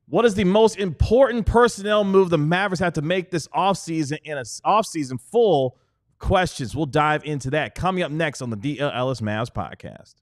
What is the most important personnel move the Mavericks have to make this offseason in an offseason full questions? We'll dive into that coming up next on the DLLS Mavs podcast.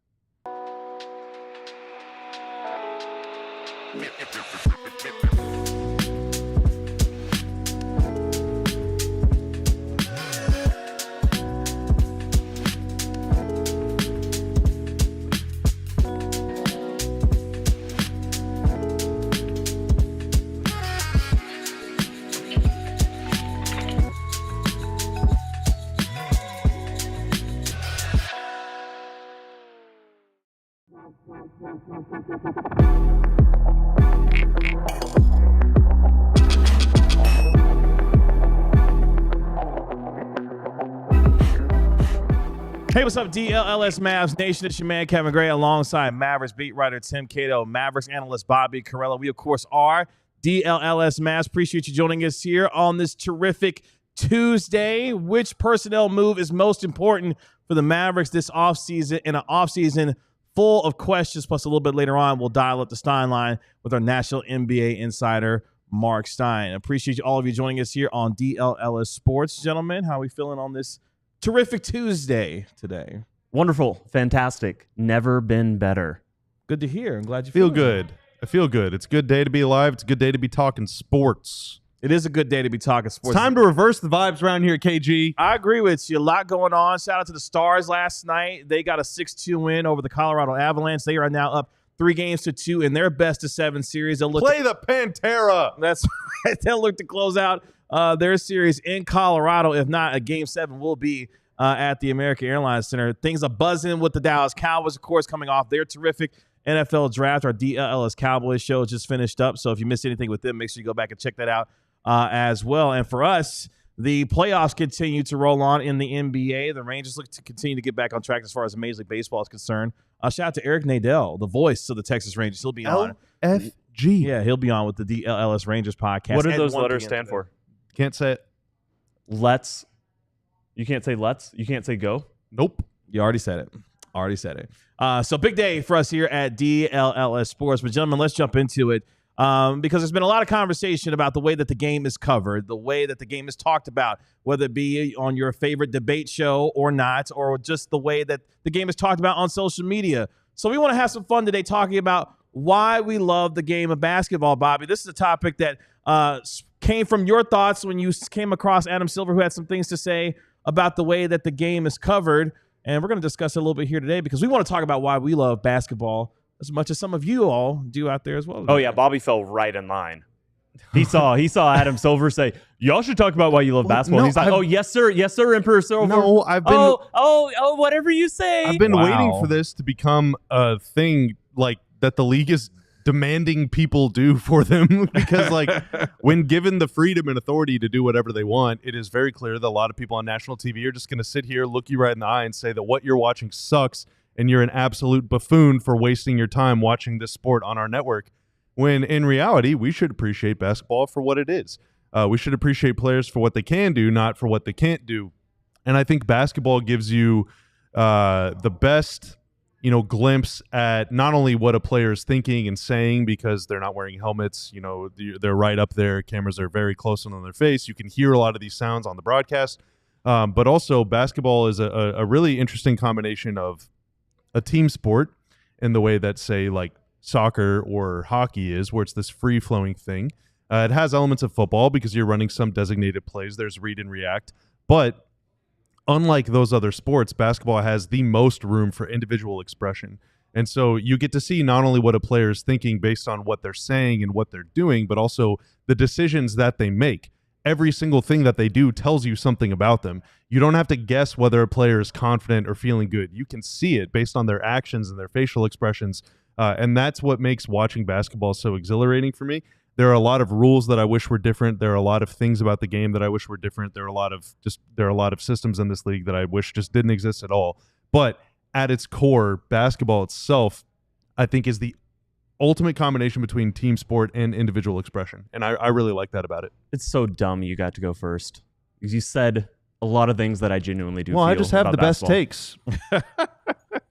Hey, what's up, DLLS Mavs Nation? It's your man, Kevin Gray, alongside Mavericks beat writer Tim Cato, Mavericks analyst Bobby Carella. We, of course, are DLLS Mavs. Appreciate you joining us here on this terrific Tuesday. Which personnel move is most important for the Mavericks this offseason? In an offseason full of questions, plus a little bit later on, we'll dial up the Stein line with our national NBA insider, Marc Stein. Appreciate all of you joining us here on DLLS Sports. Gentlemen, how are we feeling on this terrific Tuesday today? Wonderful. Fantastic. Never been better. Good to hear. I'm glad you feel good. I feel good. It's a good day to be alive. It's a good day to be talking sports. It is a good day to be talking sports. It's time to reverse the vibes around here, KG. I agree with you. A lot going on. Shout out to the Stars last night. They got a 6-2 win over the Colorado Avalanche. They are now up 3-2 in their best-of-7 series. They'll look Play the Pantera. That's right. They'll look to close out their series in Colorado. If not, a Game 7 will be at the American Airlines Center. Things are buzzing with the Dallas Cowboys, of course, coming off their terrific NFL draft. Our DLLS Cowboys show just finished up, so if you missed anything with them, make sure you go back and check that out as well. And for us, the playoffs continue to roll on in the NBA. The Rangers look to continue to get back on track as far as Major League Baseball is concerned. Shout out to Eric Nadel, the voice of the Texas Rangers. He'll be on. LFG. Yeah, he'll be on with the DLLS Rangers podcast. What do those letters stand for? Can't say it. Let's. You can't say let's. You can't say go. Nope. You already said it. So big day for us here at DLLS Sports. But gentlemen, let's jump into it because there's been a lot of conversation about the way that the game is covered, the way that the game is talked about, whether it be on your favorite debate show or not, or just the way that the game is talked about on social media. So we want to have some fun today talking about why we love the game of basketball, Bobby. This is a topic that came from your thoughts when you came across Adam Silver, who had some things to say about the way that the game is covered. And we're going to discuss it a little bit here today because we want to talk about why we love basketball as much as some of you all do out there as well. Oh, yeah. Bobby fell right in line. He saw Adam Silver say, y'all should talk about why you love basketball. No, He's like, oh, yes, sir. Yes, sir, Emperor Silver. No, I've been... Oh, whatever you say. I've been waiting for this to become a thing like that the league is demanding people do for them because like when given the freedom and authority to do whatever they want, it is very clear that a lot of people on national TV are just going to sit here, look you right in the eye and say that what you're watching sucks and you're an absolute buffoon for wasting your time watching this sport on our network, when in reality we should appreciate basketball for what it is. We should appreciate players for what they can do, not for what they can't do. And I think basketball gives you the best glimpse at not only what a player is thinking and saying because they're not wearing helmets, they're right up there. Cameras are very close on their face. You can hear a lot of these sounds on the broadcast. But also basketball is a really interesting combination of a team sport in the way that, say, like soccer or hockey is, where it's this free-flowing thing. It has elements of football because you're running some designated plays. There's read and react. But unlike those other sports, basketball has the most room for individual expression. And so you get to see not only what a player is thinking based on what they're saying and what they're doing, but also the decisions that they make. Every single thing that they do tells you something about them. You don't have to guess whether a player is confident or feeling good. You can see it based on their actions and their facial expressions. And that's what makes watching basketball so exhilarating for me. There are a lot of rules that I wish were different. There are a lot of things about the game that I wish were different. There are a lot of systems in this league that I wish just didn't exist at all. But at its core, basketball itself, I think, is the ultimate combination between team sport and individual expression. And I really like that about it. It's so dumb you got to go first. Because you said a lot of things that I genuinely do. Well, feel I just have about the best basketball. takes.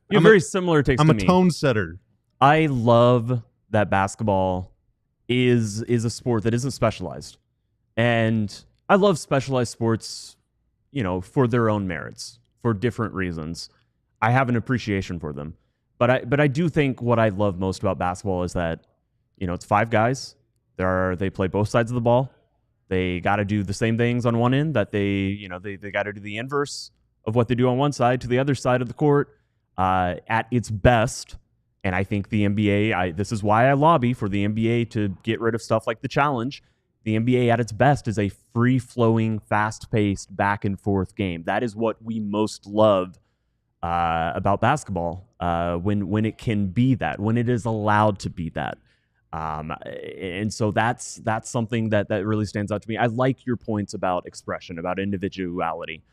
You have very similar takes to me. I'm a tone setter. I love that basketball is a sport that isn't specialized. And I love specialized sports, for their own merits, for different reasons. I have an appreciation for them. But I do think what I love most about basketball is that, it's 5 guys. They play both sides of the ball. They got to do the same things on one end that they got to do the inverse of what they do on one side to the other side of the court at its best. And I think the NBA, this is why I lobby for the NBA to get rid of stuff like the challenge. The NBA at its best is a free-flowing, fast-paced, back-and-forth game. That is what we most love about basketball when it can be that, when it is allowed to be that. And so that's something that really stands out to me. I like your points about expression, about individuality.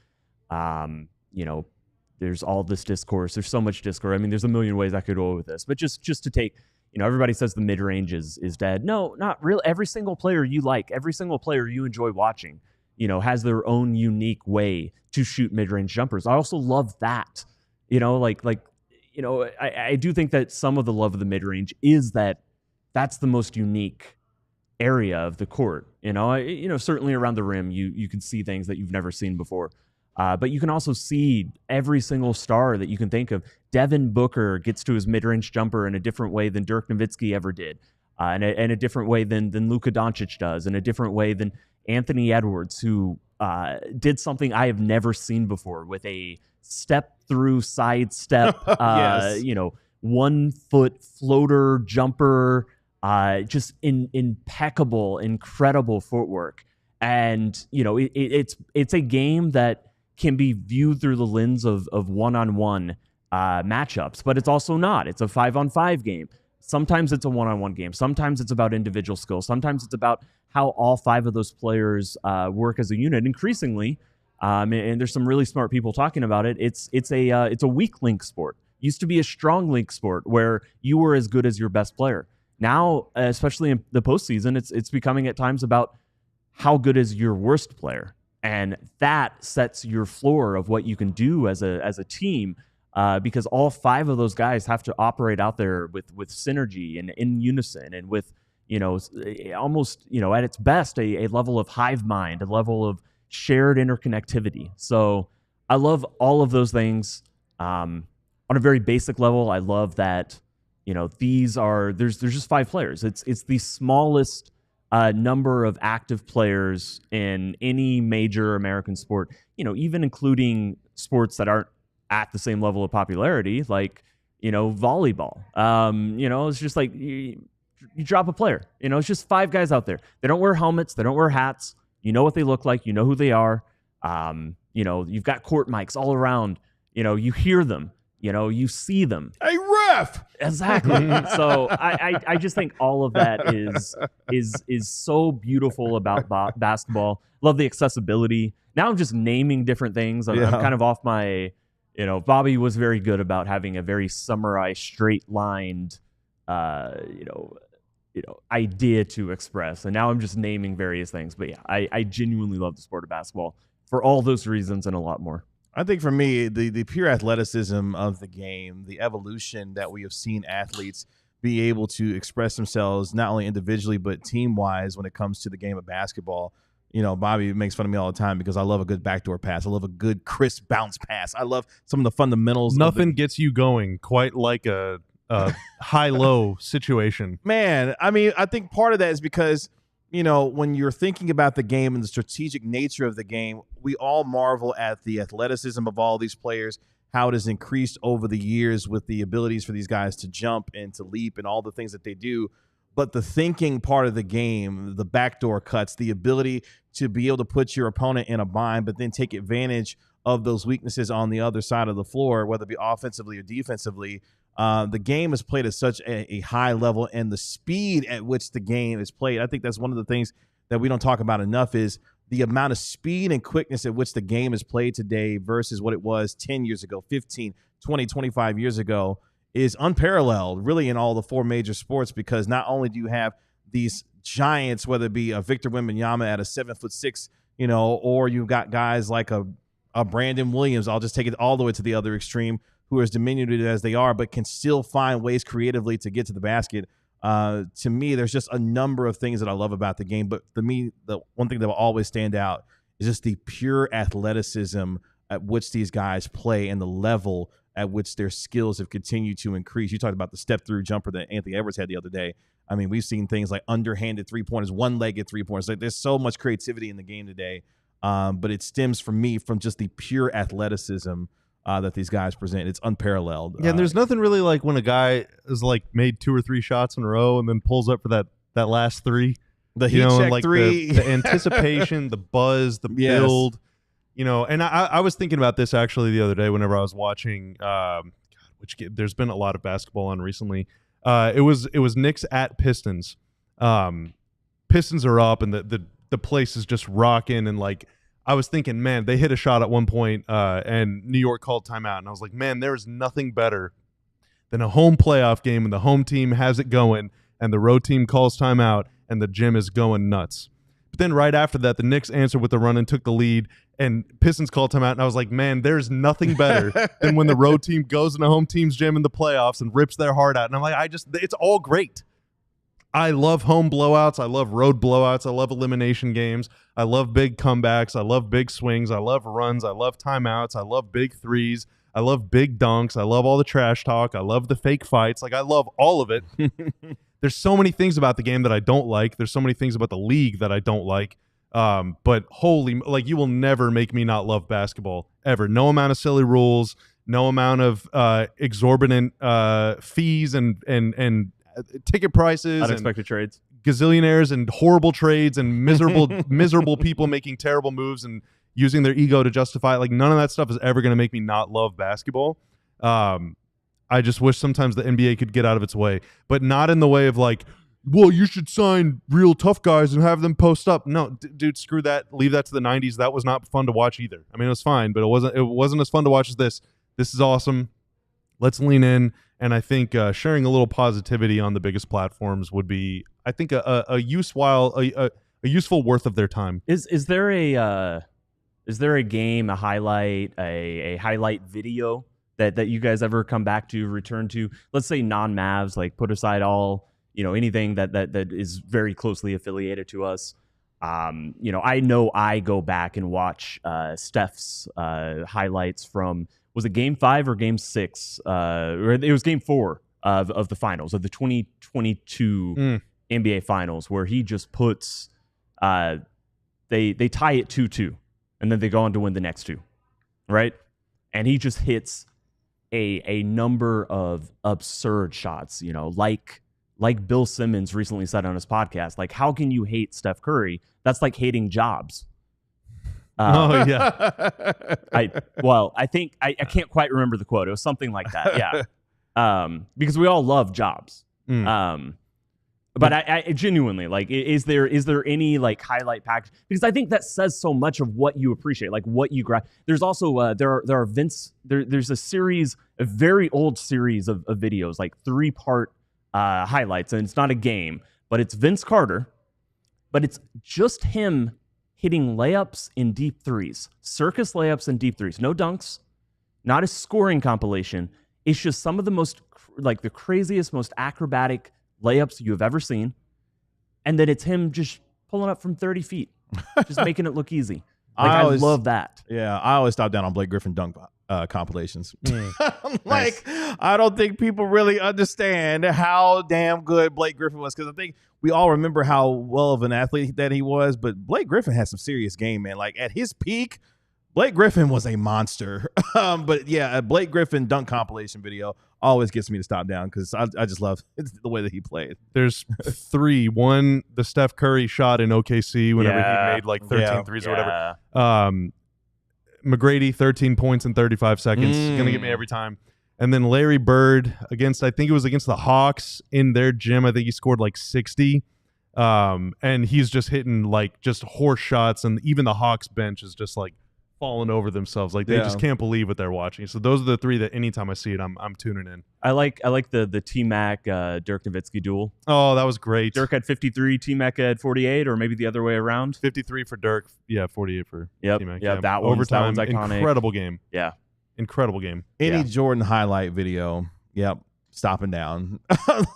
There's all this discourse. There's so much discourse. I mean, there's a million ways I could go with this, but just to take, everybody says the mid-range is dead. No, not really. Every single player you like, every single player you enjoy watching, has their own unique way to shoot mid-range jumpers. I also love that, I do think that some of the love of the mid-range is that's the most unique area of the court. Certainly around the rim, you can see things that you've never seen before. But you can also see every single star that you can think of. Devin Booker gets to his mid-range jumper in a different way than Dirk Nowitzki ever did, and a different way than Luka Doncic does, and a different way than Anthony Edwards, who did something I have never seen before with a step-through side step, Yes. 1-foot floater jumper, just impeccable, incredible footwork. And, it's a game that can be viewed through the lens of one-on-one matchups, but it's also not. It's a 5-on-5 game. Sometimes it's a one-on-one game. Sometimes it's about individual skill. Sometimes it's about how all 5 of those players work as a unit. Increasingly, and there's some really smart people talking about it, it's a weak link sport. Used to be a strong link sport where you were as good as your best player. Now, especially in the postseason, it's becoming at times about how good is your worst player. And that sets your floor of what you can do as a team, because all 5 of those guys have to operate out there with synergy and in unison and with, almost, at its best, a level of hive mind, a level of shared interconnectivity. So I love all of those things. On a very basic level, I love that, there's just 5 players. It's the smallest number of active players in any major American sport, even including sports that aren't at the same level of popularity, like, volleyball. It's just like you drop a player, it's just 5 guys out there. They don't wear helmets. They don't wear hats. You know what they look like. You know who they are. You've got court mics all around. You hear them. You see them. Hey, ref! Exactly. So I just think all of that is so beautiful about basketball. Love the accessibility. Now I'm just naming different things. I'm kind of off my, Bobby was very good about having a very samurai straight-lined, idea to express. And now I'm just naming various things. But yeah, I genuinely love the sport of basketball for all those reasons and a lot more. I think for me, the pure athleticism of the game, the evolution that we have seen athletes be able to express themselves not only individually but team-wise when it comes to the game of basketball. Bobby makes fun of me all the time because I love a good backdoor pass. I love a good crisp bounce pass. I love some of the fundamentals. Nothing gets you going quite like a high-low situation. Man, I mean, I think part of that is because when you're thinking about the game and the strategic nature of the game, we all marvel at the athleticism of all these players, how it has increased over the years with the abilities for these guys to jump and to leap and all the things that they do. But the thinking part of the game, the backdoor cuts, the ability to be able to put your opponent in a bind, but then take advantage of those weaknesses on the other side of the floor, whether it be offensively or defensively. The game is played at such a high level, and the speed at which the game is played, I think that's one of the things that we don't talk about enough is the amount of speed and quickness at which the game is played today versus what it was 10 years ago, 15, 20, 25 years ago is unparalleled really in all the 4 major sports, because not only do you have these giants, whether it be a Victor Wembanyama at a 7'6", or you've got guys like a Brandon Williams, I'll just take it all the way to the other extreme, who are as diminutive as they are, but can still find ways creatively to get to the basket. To me, there's just a number of things that I love about the game. But to me, the one thing that will always stand out is just the pure athleticism at which these guys play and the level at which their skills have continued to increase. You talked about the step-through jumper that Anthony Edwards had the other day. I mean, we've seen things like underhanded three-pointers, one-legged three-pointers. Like, there's so much creativity in the game today, but it stems for me from just the pure athleticism that these guys present. It's unparalleled. Yeah, and there's nothing really like when a guy is like made 2 or 3 shots in a row and then pulls up for that last three. The heat check like three. The anticipation, the buzz, the build. And I was thinking about this actually the other day whenever I was watching there's been a lot of basketball on recently. It was Knicks at Pistons. Pistons are up and the place is just rocking, and like I was thinking, man, they hit a shot at one point and New York called timeout, and I was like, man, there is nothing better than a home playoff game when the home team has it going and the road team calls timeout and the gym is going nuts. But then right after that, the Knicks answered with a run and took the lead, and Pistons called timeout, and I was like, man, there's nothing better than when the road team goes in the home team's gym in the playoffs and rips their heart out. And I'm like, it's all great. I love home blowouts. I love road blowouts. I love elimination games. I love big comebacks. I love big swings. I love runs. I love timeouts. I love big threes. I love big dunks. I love all the trash talk. I love the fake fights. Like, I love all of it. There's so many things about the game that I don't like. There's so many things about the league that I don't like. But you will never make me not love basketball ever. No amount of silly rules, no amount of exorbitant fees and ticket prices, unexpected trades, gazillionaires and horrible trades and miserable people making terrible moves and using their ego to justify it. Like, none of that stuff is ever going to make me not love basketball. I just wish sometimes the NBA could get out of its way, but not in the way of like, well, you should sign real tough guys and have them post up. No, dude, screw that. Leave that to the 90s. That was not fun to watch either. I mean, it was fine, but it wasn't as fun to watch as this. This is awesome. Let's lean in. And I think sharing a little positivity on the biggest platforms would be, I think, a useful worth of their time. Is there a game, a highlight, a highlight video that you guys ever come back to, return to? Let's say non-Mavs, like put aside all, anything that is very closely affiliated to us. I know I go back and watch Steph's highlights from, was it Game 5 or Game 6? Or it was Game 4 of the finals, of the 2022 NBA Finals, where he just puts, they tie it 2-2, and then they go on to win the next two, right? And he just hits a number of absurd shots, like Bill Simmons recently said on his podcast, like, how can you hate Steph Curry? That's like hating Jobs. Oh yeah. I think I can't quite remember the quote. It was something like that. Yeah. Because we all love Jobs. But I genuinely, like, is there any like highlight package? Because I think that says so much of what you appreciate, like what you grab. There's also there's a very old series of videos, like 3-part highlights, and it's not a game, but it's Vince Carter, but it's just him hitting layups in deep threes, circus layups and deep threes, no dunks, not a scoring compilation. It's just some of the most, like, the craziest, most acrobatic layups you have ever seen, and then it's him just pulling up from 30 feet, just making it look easy. Like, I love that. Yeah, I always stop down on Blake Griffin dunk compilations. Like, I don't think people really understand how damn good Blake Griffin was, because I think we all remember how well of an athlete that he was, but Blake Griffin had some serious game, man. Like, at his peak, Blake Griffin was a monster. But yeah, a Blake Griffin dunk compilation video always gets me to stop down, because I just love the way that he played. There's 3. One, the Steph Curry shot in OKC whenever he made like 13 threes or whatever. McGrady, 13 points in 35 seconds. Going to get me every time. And then Larry Bird against the Hawks in their gym. I think he scored like 60. And he's just hitting like just horse shots. And even the Hawks bench is just like falling over themselves. Like, they just can't believe what they're watching. So those are the 3 that anytime I see it, I'm tuning in. I like the T-Mac Dirk Nowitzki duel. Oh, that was great. Dirk had 53, T-Mac had 48, or maybe the other way around. 53 for Dirk. Yeah, 48 for T-Mac. Yeah, that one's iconic. Incredible game. Yeah. Incredible game. Any Jordan highlight video. Yep. stopping down.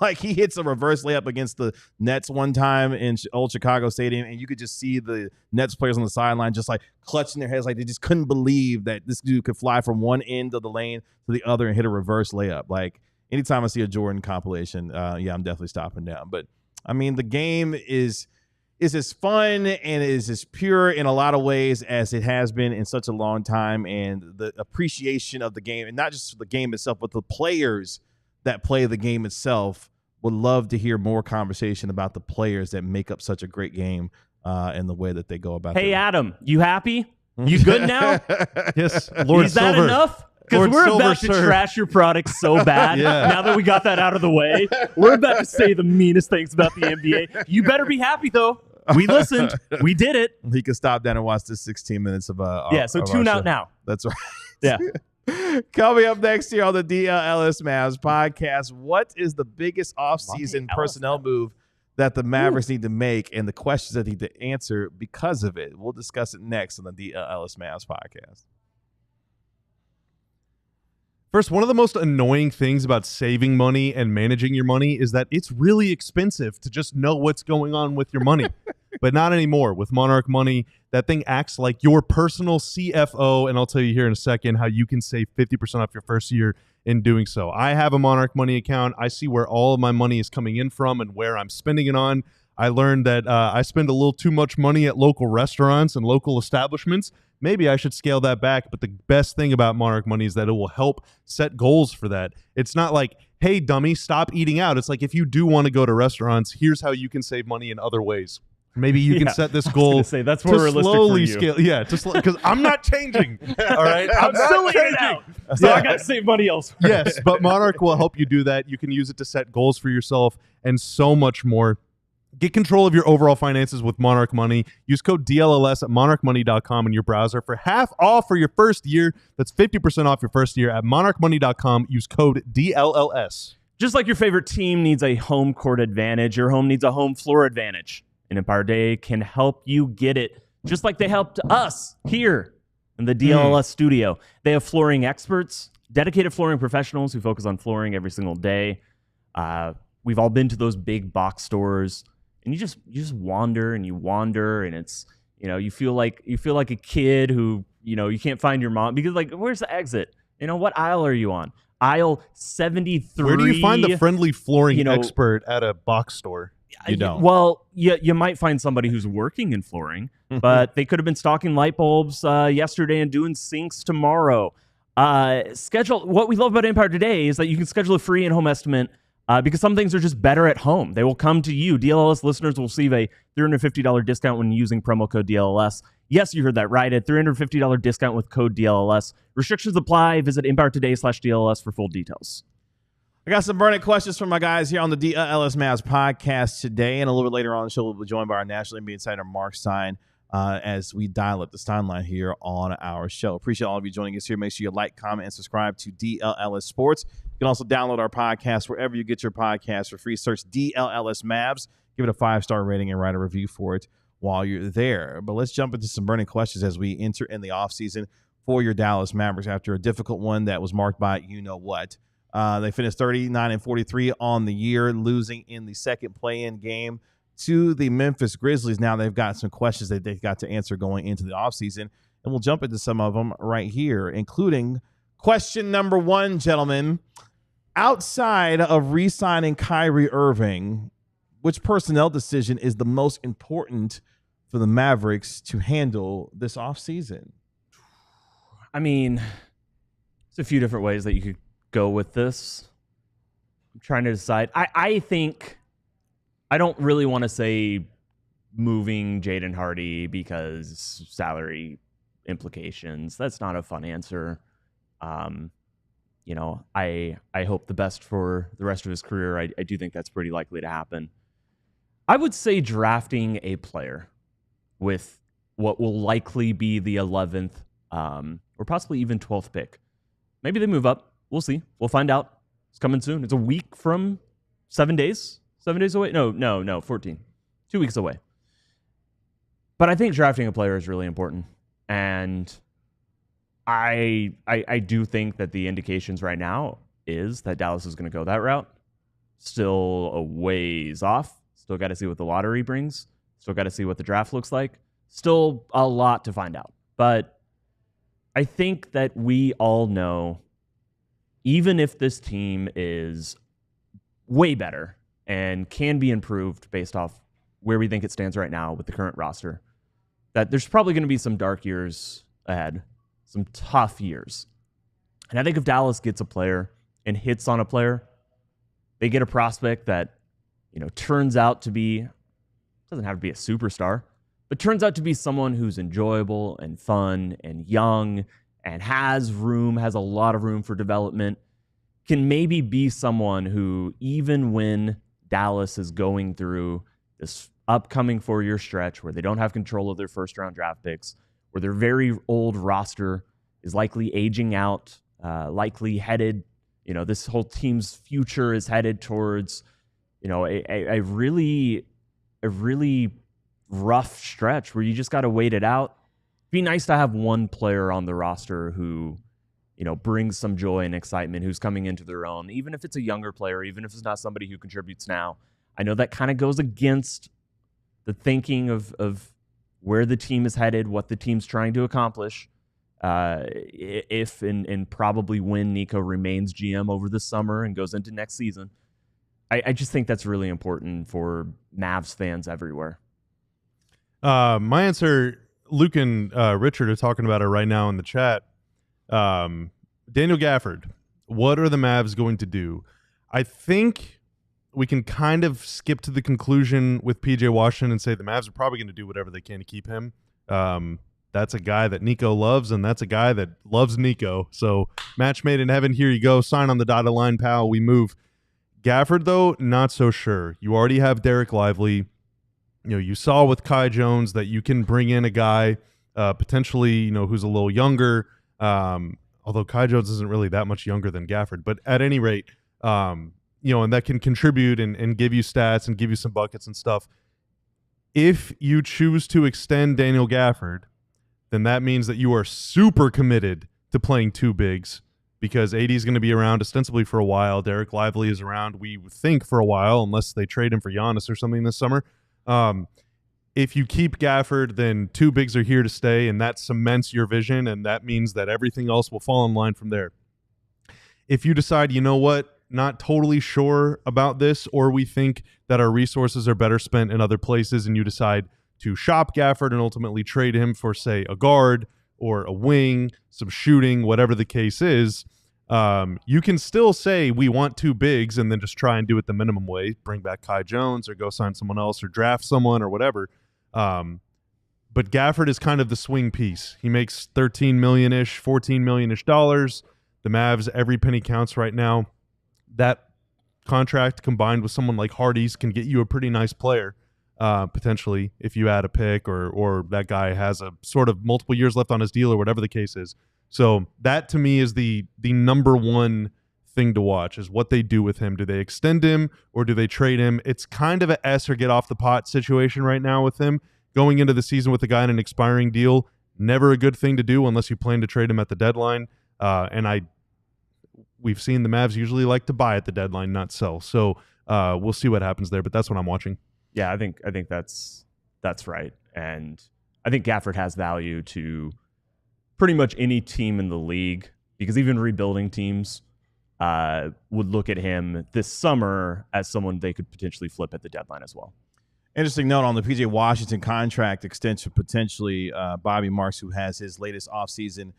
Like he hits a reverse layup against the Nets one time in old Chicago Stadium, and you could just see the Nets players on the sideline just like clutching their heads, like they just couldn't believe that this dude could fly from one end of the lane to the other and hit a reverse layup. Like anytime I see a Jordan compilation, yeah, I'm definitely stopping down. But I mean, the game is as fun and is as pure in a lot of ways as it has been in such a long time, and the appreciation of the game, and not just the game itself, but the players that play the game itself. Would love to hear more conversation about the players that make up such a great game and the way that they go about it. Hey, Adam, you happy? You good now? Yes, Lord Is that Silver. enough? Because we're about to trash your product so bad. Now that we got that out of the way, we're about to say the meanest things about the NBA. You better be happy, though. We listened. We did it. He can stop down and watch this 16 minutes of so tune out now. That's right. Yeah. Coming up next year on the DLLS Mavs podcast, what is the biggest offseason personnel move that the Mavericks need to make, and the questions that they need to answer because of it? We'll discuss it next on the DLLS Mavs podcast. First, one of the most annoying things about saving money and managing your money is that it's really expensive to just know what's going on with your money. But not anymore. With Monarch Money, that thing acts like your personal CFO, and I'll tell you here in a second how you can save 50% off your first year in doing so. I have a Monarch Money account. I see where all of my money is coming in from and where I'm spending it on. I learned that I spend a little too much money at local restaurants and local establishments. Maybe I should scale that back, but the best thing about Monarch Money is that it will help set goals for that. It's not like, hey, dummy, stop eating out. It's like, if you do want to go to restaurants, here's how you can save money in other ways. Maybe you can set this goal say, that's more to slowly scale. Yeah, because I'm not changing. All right, I'm still eating out, so I got to save money elsewhere. Yes, but Monarch will help you do that. You can use it to set goals for yourself and so much more. Get control of your overall finances with Monarch Money. Use code DLLS at monarchmoney.com in your browser for half off for your first year. That's 50% off your first year at monarchmoney.com. Use code DLLS. Just like your favorite team needs a home court advantage, your home needs a home floor advantage. And Empire Day can help you get it, just like they helped us here in the DLLS studio. They have flooring experts, dedicated flooring professionals who focus on flooring every single day. We've all been to those big box stores, and you just wander and it's, you feel like a kid who, you can't find your mom because, like, where's the exit? What aisle are you on? Aisle 73. Where do you find the friendly flooring expert at a box store? You don't. Well, you might find somebody who's working in flooring, but they could have been stocking light bulbs yesterday and doing sinks tomorrow. What we love about Empire today is that you can schedule a free in-home estimate because some things are just better at home. They will come to you. DLLS listeners will receive a $350 discount when using promo code DLLS. Yes, you heard that right. A $350 discount with code DLLS. Restrictions apply. Visit embark.today/DLLS for full details. I got some burning questions from my guys here on the DLLS Mavs podcast today, and a little bit later on the show, we'll be joined by our national NBA insider, Marc Stein, as we dial up the timeline here on our show. Appreciate all of you joining us here. Make sure you like, comment, and subscribe to DLLS Sports. You can also download our podcast wherever you get your podcasts for free. Search DLLS Mavs. Give it a 5-star rating and write a review for it while you're there. But let's jump into some burning questions as we enter in the offseason for your Dallas Mavericks after a difficult one that was marked by you-know-what. They finished 39-43 on the year, losing in the second play-in game to the Memphis Grizzlies. Now they've got some questions that they've got to answer going into the offseason, and we'll jump into some of them right here, including question number 1, gentlemen. Outside of re-signing Kyrie Irving, which personnel decision is the most important for the Mavericks to handle this offseason? I mean, there's a few different ways that you could go with this. I'm trying to decide. I think I don't really want to say moving Jaden Hardy because salary implications. That's not a fun answer. I hope the best for the rest of his career. I do think that's pretty likely to happen. I would say drafting a player with what will likely be the 11th or possibly even 12th pick. Maybe they move up. We'll see. We'll find out. It's coming soon. It's a week from 7 days. 7 days away? No, 14. 2 weeks away. But I think drafting a player is really important. And I do think that the indications right now is that Dallas is going to go that route. Still a ways off. Still got to see what the lottery brings. Still got to see what the draft looks like. Still a lot to find out. But I think that we all know, even if this team is way better and can be improved based off where we think it stands right now with the current roster, that there's probably going to be some dark years ahead, some tough years. And I think if Dallas gets a player and hits on a player, they get a prospect that, turns out to be, doesn't have to be a superstar, but turns out to be someone who's enjoyable and fun and young and has a lot of room for development, can maybe be someone who, even when Dallas is going through this upcoming 4-year stretch where they don't have control of their first-round draft picks, where their very old roster is likely aging out, likely headed, this whole team's future is headed towards, a really rough stretch where you just got to wait it out. It'd be nice to have one player on the roster who, brings some joy and excitement, who's coming into their own, even if it's a younger player, even if it's not somebody who contributes now. I know that kind of goes against the thinking of where the team is headed, what the team's trying to accomplish. If and probably when Nico remains GM over the summer and goes into next season. I just think that's really important for Mavs fans everywhere. My answer, Luke and Richard are talking about it right now in the chat. Daniel Gafford, what are the Mavs going to do? I think we can kind of skip to the conclusion with PJ Washington and say the Mavs are probably going to do whatever they can to keep him. That's a guy that Nico loves, and that's a guy that loves Nico. So match made in heaven. Here you go. Sign on the dotted line, pal. We move. Gafford, though, not so sure. You already have Derek Lively. You saw with Kai Jones that you can bring in a guy potentially, who's a little younger. Although Kai Jones isn't really that much younger than Gafford. But at any rate, and that can contribute and give you stats and give you some buckets and stuff. If you choose to extend Daniel Gafford, then that means that you are super committed to playing two bigs, because AD is going to be around ostensibly for a while. Derek Lively is around, we think, for a while, unless they trade him for Giannis or something this summer. If you keep Gafford, then two bigs are here to stay, and that cements your vision, and that means that everything else will fall in line from there. If you decide, not totally sure about this, or we think that our resources are better spent in other places, and you decide to shop Gafford and ultimately trade him for, say, a guard or a wing, some shooting, whatever the case is, you can still say we want two bigs and then just try and do it the minimum way, bring back Kai Jones or go sign someone else or draft someone or whatever. But Gafford is kind of the swing piece. He makes $13 million-ish, $14 million-ish dollars. The Mavs, every penny counts right now. That contract combined with someone like Hardy's can get you a pretty nice player. Potentially, if you add a pick or that guy has a sort of multiple years left on his deal or whatever the case is. So that to me is the number one thing to watch, is what they do with him. Do they extend him or do they trade him? It's kind of a S or get off the pot situation right now with him. Going into the season with a guy in an expiring deal, never a good thing to do unless you plan to trade him at the deadline. We've seen the Mavs usually like to buy at the deadline, not sell. So we'll see what happens there, but that's what I'm watching. Yeah, I think that's right. And I think Gafford has value to pretty much any team in the league, because even rebuilding teams would look at him this summer as someone they could potentially flip at the deadline as well. Interesting note on the PJ Washington contract extension, potentially. Bobby Marks, who has his latest offseason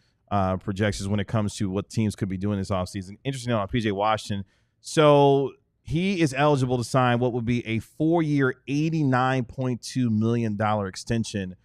projections when it comes to what teams could be doing this offseason. Interesting note on PJ Washington. So he is eligible to sign what would be a 4-year, $89.2 million extension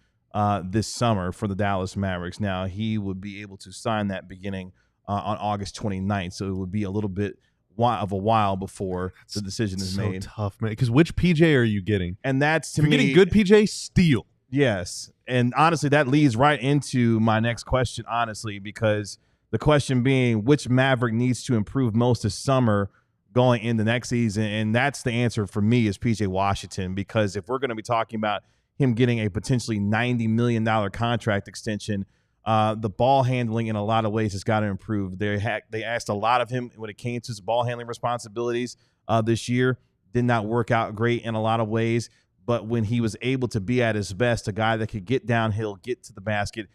this summer for the Dallas Mavericks. Now, he would be able to sign that beginning on August 29th, so it would be a little bit of a while before the decision is made. So tough, man, because which PJ are you getting? And that's, to me, me, getting good PJ, steal. Yes, and honestly, that leads right into my next question, honestly, because the question being, which Maverick needs to improve most this summer going into next season? And that's the answer for me, is PJ Washington, because if we're going to be talking about him getting a potentially $90 million contract extension, The ball handling in a lot of ways has got to improve. They asked a lot of him when it came to his ball handling responsibilities this year. Did not work out great in a lot of ways, but when he was able to be at his best, a guy that could get downhill, get to the basket,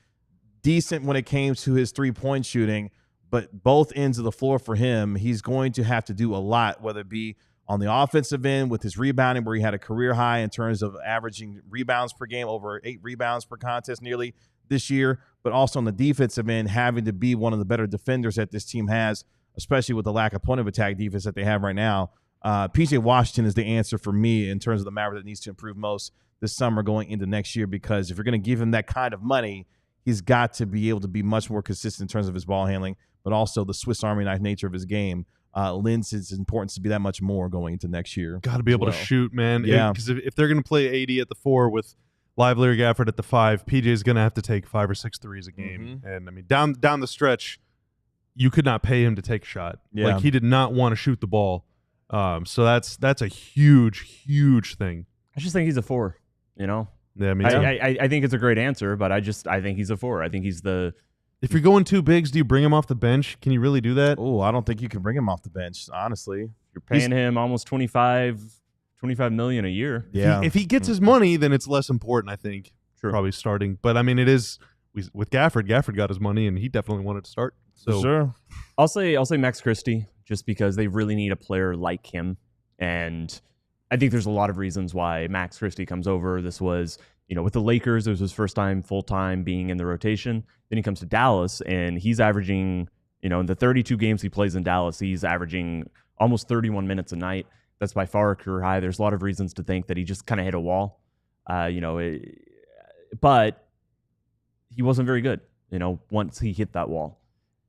decent when it came to his three-point shooting, but both ends of the floor for him, he's going to have to do a lot, whether it be on the offensive end with his rebounding, where he had a career high in terms of averaging rebounds per game, over 8 rebounds per contest nearly this year, but also on the defensive end, having to be one of the better defenders that this team has, especially with the lack of point of attack defense that they have right now. PJ Washington is the answer for me in terms of the Maverick that needs to improve most this summer going into next year, because if you're going to give him that kind of money, he's got to be able to be much more consistent in terms of his ball handling, but also the Swiss Army knife nature of his game lends his importance to be that much more going into next year. Got to be able to shoot, man. Yeah. Because if they're going to play AD at the 4 with Lively or Gafford at the 5, PJ's going to have to take 5 or 6 threes a game. Mm-hmm. And, I mean, down the stretch, you could not pay him to take a shot. Yeah. Like, he did not want to shoot the ball. So that's a huge thing. I just think he's a 4, you know? Yeah, me too. I think it's a great answer, but I think he's a 4. I think he's the... If you're going 2 bigs, do you bring him off the bench? Can you really do that? Oh, I don't think you can bring him off the bench, honestly. You're paying him almost $25 million a year. Yeah. If he gets his money, then it's less important, I think. Sure. Probably starting. But, I mean, it is... With Gafford got his money, and he definitely wanted to start. So sure. I'll say Max Christie, just because they really need a player like him. And I think there's a lot of reasons why Max Christie comes over. This was, with the Lakers, it was his first time full-time being in the rotation. Then he comes to Dallas, and he's averaging, in the 32 games he plays in Dallas, he's averaging almost 31 minutes a night. That's by far a career high. There's a lot of reasons to think that he just kind of hit a wall, but he wasn't very good, once he hit that wall.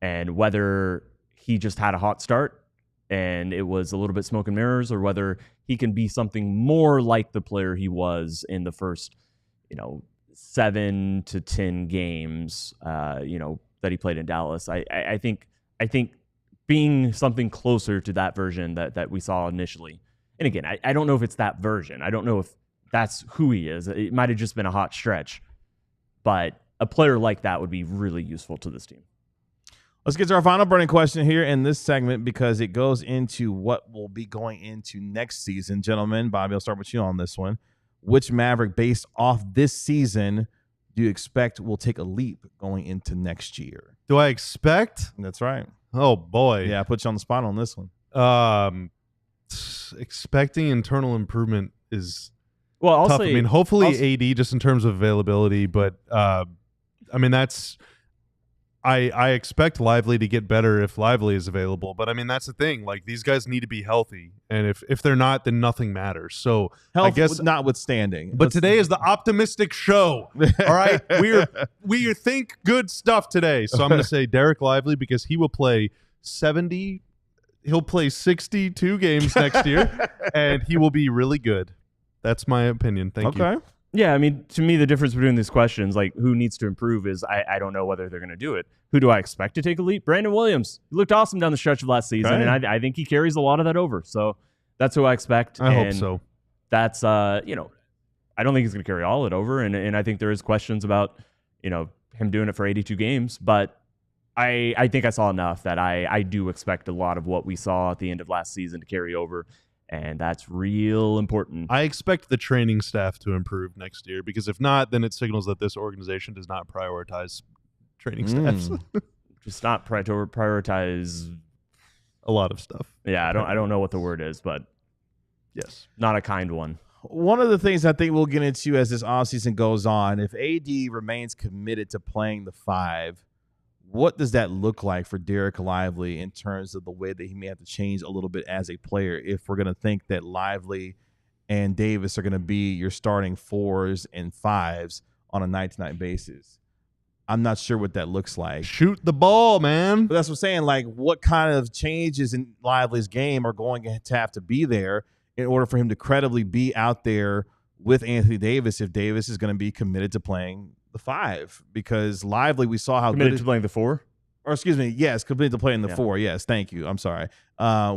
And whether he just had a hot start and it was a little bit smoke and mirrors, or whether he can be something more like the player he was in the first, 7 to 10 games, that he played in Dallas. I think being something closer to that version that we saw initially. And again, I don't know if it's that version. I don't know if that's who he is. It might have just been a hot stretch, but a player like that would be really useful to this team. Let's get to our final burning question here in this segment, because it goes into what will be going into next season. Gentlemen, Bobby, I'll start with you on this one. Which Maverick, based off this season, do you expect will take a leap going into next year? do I expect? That's right. Oh, boy. Yeah, I put you on the spot on this one. Expecting internal improvement is Well, I'll tough. say, I mean, hopefully AD just in terms of availability, but I mean, that's I expect Lively to get better if Lively is available. But I mean, that's the thing. Like, these guys need to be healthy, and if they're not, then nothing matters. So Health I guess notwithstanding. But today is the optimistic show. All right, we think good stuff today. So I'm going to say Derek Lively, because he will play 70. He'll play 62 games next year, and he will be really good. That's my opinion. Thank you. Okay. Yeah, I mean, to me, the difference between these questions, like who needs to improve, is I don't know whether they're going to do it. Who do I expect to take a leap? Brandon Williams. He looked awesome down the stretch of last season, Right. and I think he carries a lot of that over. So that's who I expect. I hope so. That's, I don't think he's going to carry all it over, and I think there is questions about, him doing it for 82 games, but I think I saw enough that I do expect a lot of what we saw at the end of last season to carry over. And that's real important. I expect the training staff to improve next year, because if not, then it signals that this organization does not prioritize training staffs. Just not prioritize A lot of stuff. Yeah, I don't know what the word is, but Yes. not a kind one. One of the things I think we'll get into as this offseason goes on, if AD remains committed to playing the 5, what does that look like for Derek Lively in terms of the way that he may have to change a little bit as a player, if we're going to think that Lively and Davis are going to be your starting 4s and 5s on a night-to-night basis? I'm not sure what that looks like. Shoot the ball, man. But that's what I'm saying. Like, what kind of changes in Lively's game are going to have to be there in order for him to credibly be out there with Anthony Davis, if Davis is going to be committed to playing the 5? Because Lively, we saw how Committed good to playing the 4? or excuse me, yes, committed to playing the 4. Yes, thank you. I'm sorry.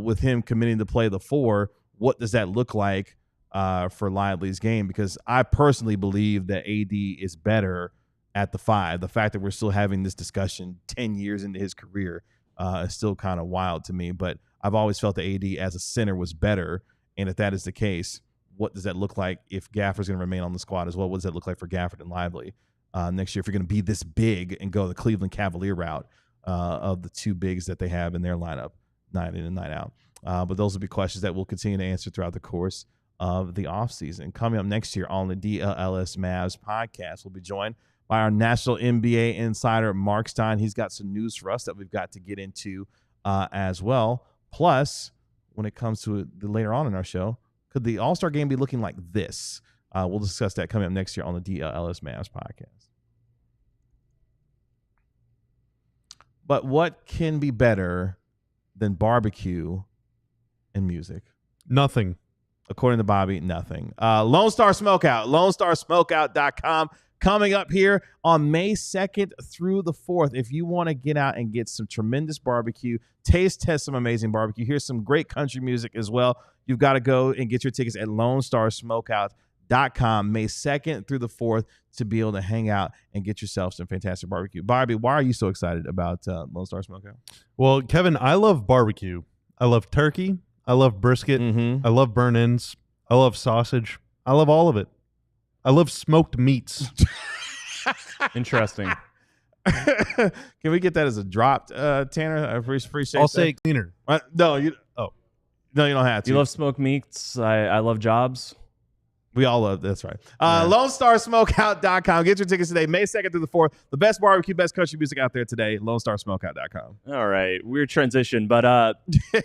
With him committing to play the 4, what does that look like for Lively's game? Because I personally believe that AD is better at the 5. The fact that we're still having this discussion 10 years into his career is still kind of wild to me. But I've always felt that AD as a center was better. And if that is the case, what does that look like if Gafford's going to remain on the squad as well? What does that look like for Gafford and Lively next year if you're going to be this big and go the Cleveland Cavalier route of the 2 bigs that they have in their lineup, night in and night out? But those will be questions that we'll continue to answer throughout the course of the offseason. Coming up next year on the DLLS Mavs podcast, we'll be joined by our national NBA insider, Marc Stein. He's got some news for us that we've got to get into as well. Plus, when it comes to it later on in our show, could the All-Star game be looking like this? We'll discuss that coming up next year on the DLLS Mavs podcast. But what can be better than barbecue and music? Nothing. According to Bobby, nothing. Lone Star Smokeout, LoneStarSmokeout.com. Coming up here on May 2nd through the 4th. If you want to get out and get some tremendous barbecue, test some amazing barbecue, here's some great country music as well, you've got to go and get your tickets at LoneStarSmokeout.com May 2nd through the 4th to be able to hang out and get yourself some fantastic barbecue. Barbie, why are you so excited about Lone Star Smokeout? Well, Kevin, I love barbecue. I love turkey. I love brisket. I love burn-ins. I love sausage. I love all of it. I love smoked meats. Interesting. Can we get that as a drop, Tanner? I appreciate I'll that. say cleaner. No, you don't have to. You love smoked meats. I love jobs. We all love that's right. LoneStarSmokeout.com. Get your tickets today, May 2nd through the 4th. The best barbecue, best country music out there today. LoneStarSmokeout.com. All right, weird transition, but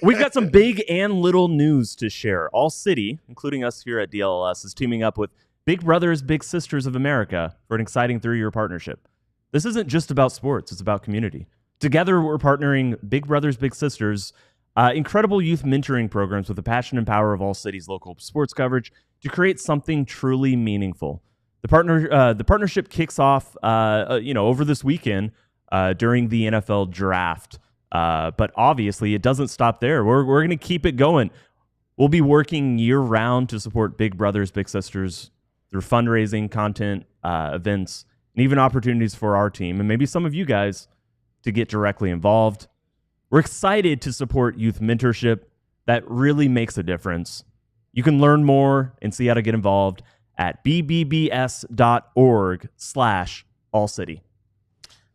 we've got some big and little news to share. ALLCITY, including us here at DLLS, is teaming up with Big Brothers Big Sisters of America for an exciting 3-year partnership. This isn't just about sports, it's about community. Together, we're partnering Big Brothers Big Sisters, incredible youth mentoring programs with the passion and power of ALLCITY's local sports coverage to create something truly meaningful. The partnership kicks off over this weekend during the NFL draft. But obviously, it doesn't stop there. We're going to keep it going. We'll be working year-round to support Big Brothers Big Sisters through fundraising, content, events, and even opportunities for our team, and maybe some of you guys to get directly involved. We're excited to support youth mentorship that really makes a difference. You can learn more and see how to get involved at bbbs.org/allcity.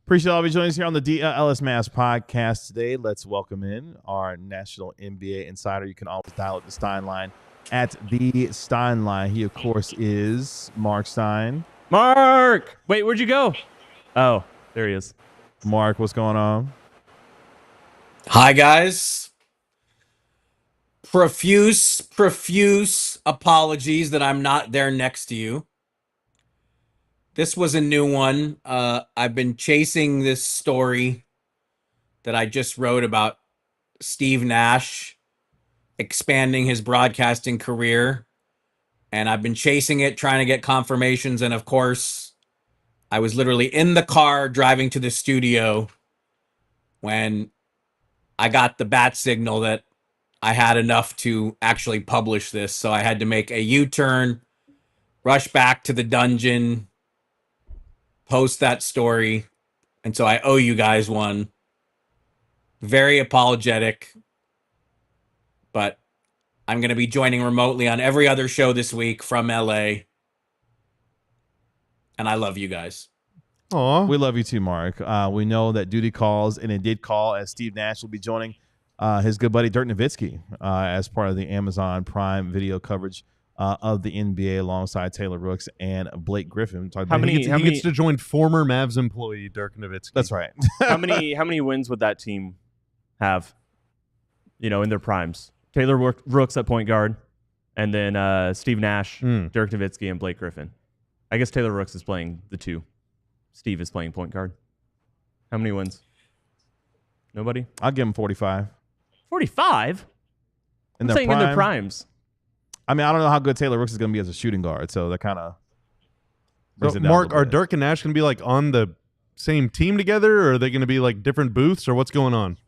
Appreciate all of you joining us here on the DLLS Mavs podcast today. Let's welcome in our national NBA insider. You can always dial up the Stein line at the Stein line. He, of course, is Marc Stein. Mark! Wait, where'd you go? Oh, there he is. Mark, what's going on? Hi, guys. Profuse apologies that I'm not there next to you. This was a new one. I've been chasing this story that I just wrote about Steve Nash expanding his broadcasting career. And I've been chasing it, trying to get confirmations. And of course, I was literally in the car driving to the studio when I got the bat signal that I had enough to actually publish this. So I had to make a U-turn, rush back to the dungeon, post that story. And so I owe you guys one. Very apologetic. But I'm going to be joining remotely on every other show this week from LA. And I love you guys. Aw. We love you too, Mark. We know that duty calls, and it did call, as Steve Nash will be joining his good buddy Dirk Nowitzki as part of the Amazon Prime video coverage of the NBA alongside Taylor Rooks and Blake Griffin. He gets to join former Mavs employee Dirk Nowitzki. That's right. How many wins would that team have, in their primes? Taylor Rooks at point guard, and then Steve Nash, Dirk Nowitzki, and Blake Griffin. I guess Taylor Rooks is playing the 2. Steve is playing point guard. How many wins? Nobody? I'll give him 45. 45? In I'm saying in their primes. I mean, I don't know how good Taylor Rooks is going to be as a shooting guard, so that kind of... So Mark, are Dirk and Nash going to be like on the same team together, or are they going to be like different booths, or what's going on?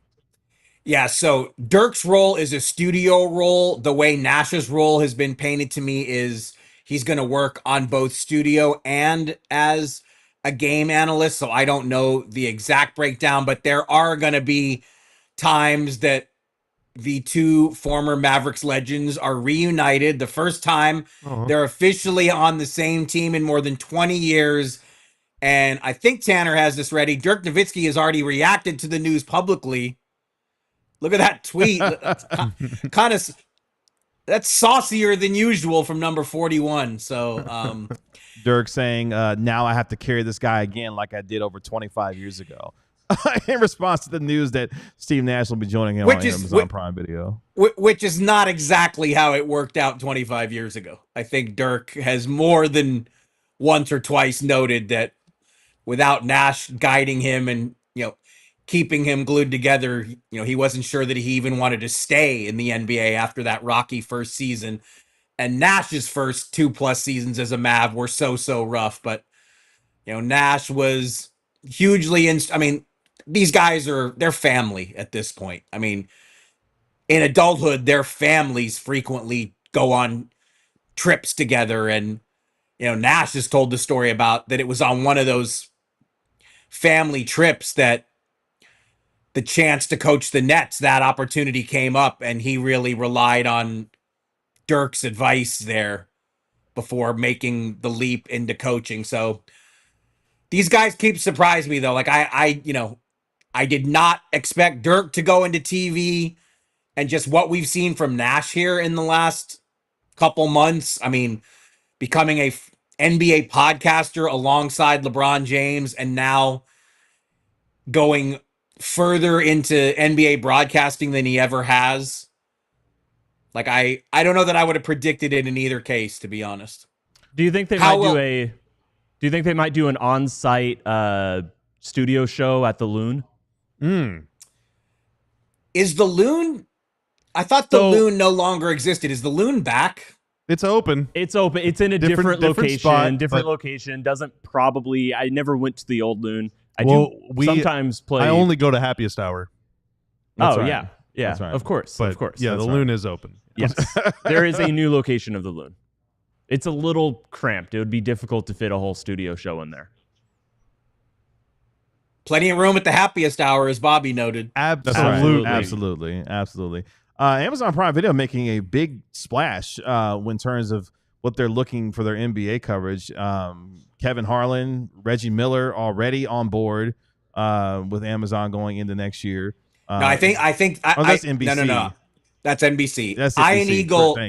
Yeah, so Dirk's role is a studio role. The way Nash's role has been painted to me is he's going to work on both studio and as a game analyst, so I don't know the exact breakdown, but there are going to be times that the two former Mavericks legends are reunited. The first time they're officially on the same team in more than 20 years. And I think Tanner has this ready. Dirk Nowitzki has already reacted to the news publicly. Look at that tweet. Kind of, that's saucier than usual from number 41. So Dirk saying, now I have to carry this guy again like I did over 25 years ago. In response to the news that Steve Nash will be joining him on Amazon Prime Video. Which is not exactly how it worked out 25 years ago. I think Dirk has more than once or twice noted that without Nash guiding him and, keeping him glued together, he wasn't sure that he even wanted to stay in the NBA after that rocky first season. And Nash's first 2+ seasons as a Mav were so rough. But, Nash was hugely these guys they're family at this point. I mean, in adulthood, their families frequently go on trips together. And, Nash has told the story about that it was on one of those family trips that the chance to coach the Nets, that opportunity came up, and he really relied on Dirk's advice there before making the leap into coaching. So these guys keep surprising me, though. Like I did not expect Dirk to go into TV, and just what we've seen from Nash here in the last couple months. I mean, becoming a NBA podcaster alongside LeBron James, and now going further into NBA broadcasting than he ever has. Like I don't know that I would have predicted it in either case, to be honest. Do you think they might do an on-site studio show at the Loon? Is the Loon? I thought the Loon no longer existed. Is the Loon back? It's open. It's open. It's in a different location. Spot, different location. Doesn't probably. I never went to the old Loon. We sometimes play. I only go to Happiest Hour. That's right. Yeah. Right. Of course. But, of course. Yeah, the Loon is open. Yes, there is a new location of the Loon. It's a little cramped. It would be difficult to fit a whole studio show in there. Plenty of room at the Happiest Hour, as Bobby noted. Absolutely. Amazon Prime Video making a big splash in terms of what they're looking for their NBA coverage. Kevin Harlan, Reggie Miller already on board with Amazon going into next year. No, I think that's NBC. No. That's NBC. That's NBC.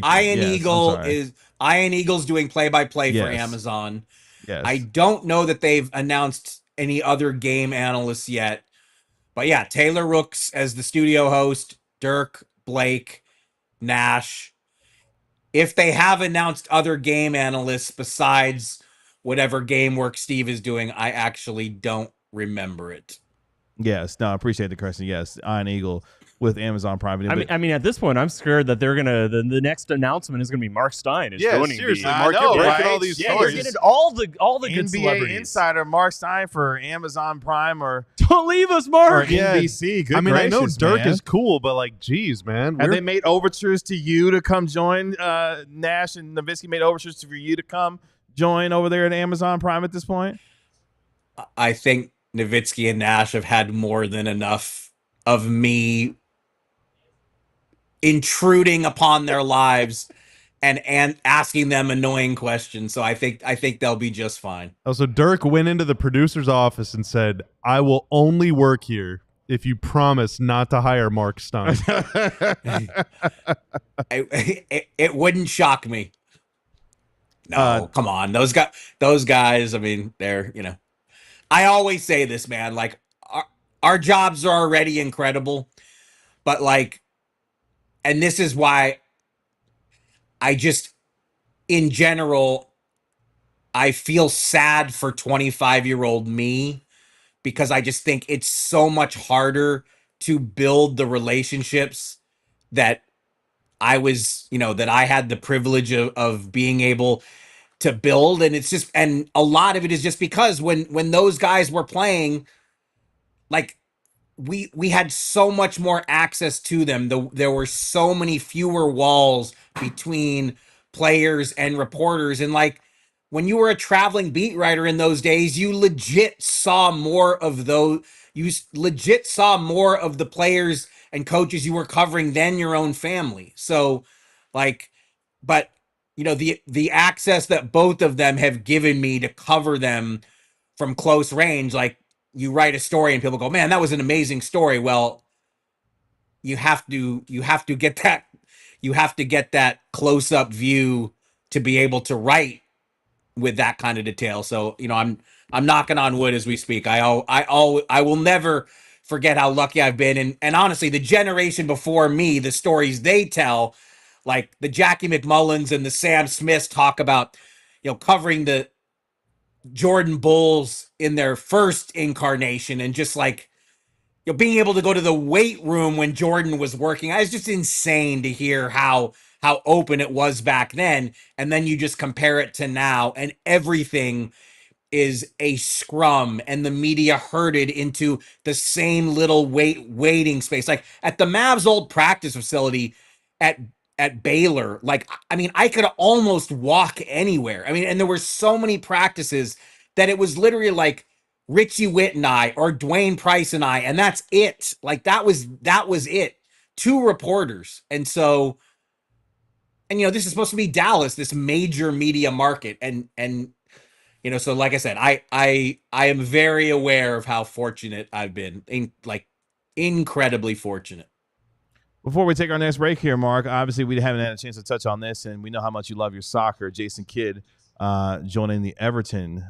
Ian Eagle's doing play-by-play for Amazon. Yes. I don't know that they've announced any other game analysts yet. But yeah, Taylor Rooks as the studio host, Dirk, Blake, Nash. If they have announced other game analysts besides whatever game work Steve is doing, I actually don't remember it. Yes. No, I appreciate the question. Yes, Ian Eagle with Amazon Prime Video. I mean, at this point, I'm scared that they're gonna the next announcement is gonna be Marc Stein is joining. Seriously, Mark, you're breaking right? all these Yeah, stories. You're getting all the good NBA celebrities. insider Marc Stein for Amazon Prime or Don't leave us, or Mark. NBC. Good I know gracious, Dirk man. is cool, but geez, man. Have they made overtures to you to come join? Nash and Nowitzki made overtures for you to come join over there at Amazon Prime at this point? I think Nowitzki and Nash have had more than enough of me intruding upon their lives and asking them annoying questions. So I think they'll be just fine. Oh, so Dirk went into the producer's office and said, "I will only work here if you promise not to hire Marc Stein." It wouldn't shock me. No, come on. Those guys, I mean, they're, I always say this, man, like our jobs are already incredible, but and this is why I just, in general, I feel sad for 25-year-old me, because I just think it's so much harder to build the relationships that I was, that I had the privilege of being able to build. And it's just, and a lot of it is just because when those guys were playing, we had so much more access to them. There were so many fewer walls between players and reporters. And when you were a traveling beat writer in those days, you legit saw more of those. You legit saw more of the players and coaches you were covering than your own family. So, like, but you know, the access that both of them have given me to cover them from close range, like you write a story and people go, "Man, that was an amazing story." Well, you have to get that close up view to be able to write with that kind of detail. So, you know, I'm knocking on wood as we speak. I will never forget how lucky I've been. And honestly, the generation before me, the stories they tell, like the Jackie McMullins and the Sam Smiths talk about, you know, covering the Jordan Bulls in their first incarnation and just like, you know, being able to go to the weight room when Jordan was working. I was just insane to hear how open it was back then. And then you just compare it to now and everything is a scrum and the media herded into the same little waiting space. Like at the Mavs old practice facility at Baylor, like, I mean, I could almost walk anywhere. I mean, and there were so many practices that it was literally like Richie Witt and I, or Dwayne Price and I, and that's it. Like that was it. 2 reporters. And so, and you know, this is supposed to be Dallas, this major media market. And you know, so like I said, I am very aware of how fortunate I've been, incredibly fortunate. Before we take our next break here, Mark, obviously we haven't had a chance to touch on this, and we know how much you love your soccer. Jason Kidd joining the Everton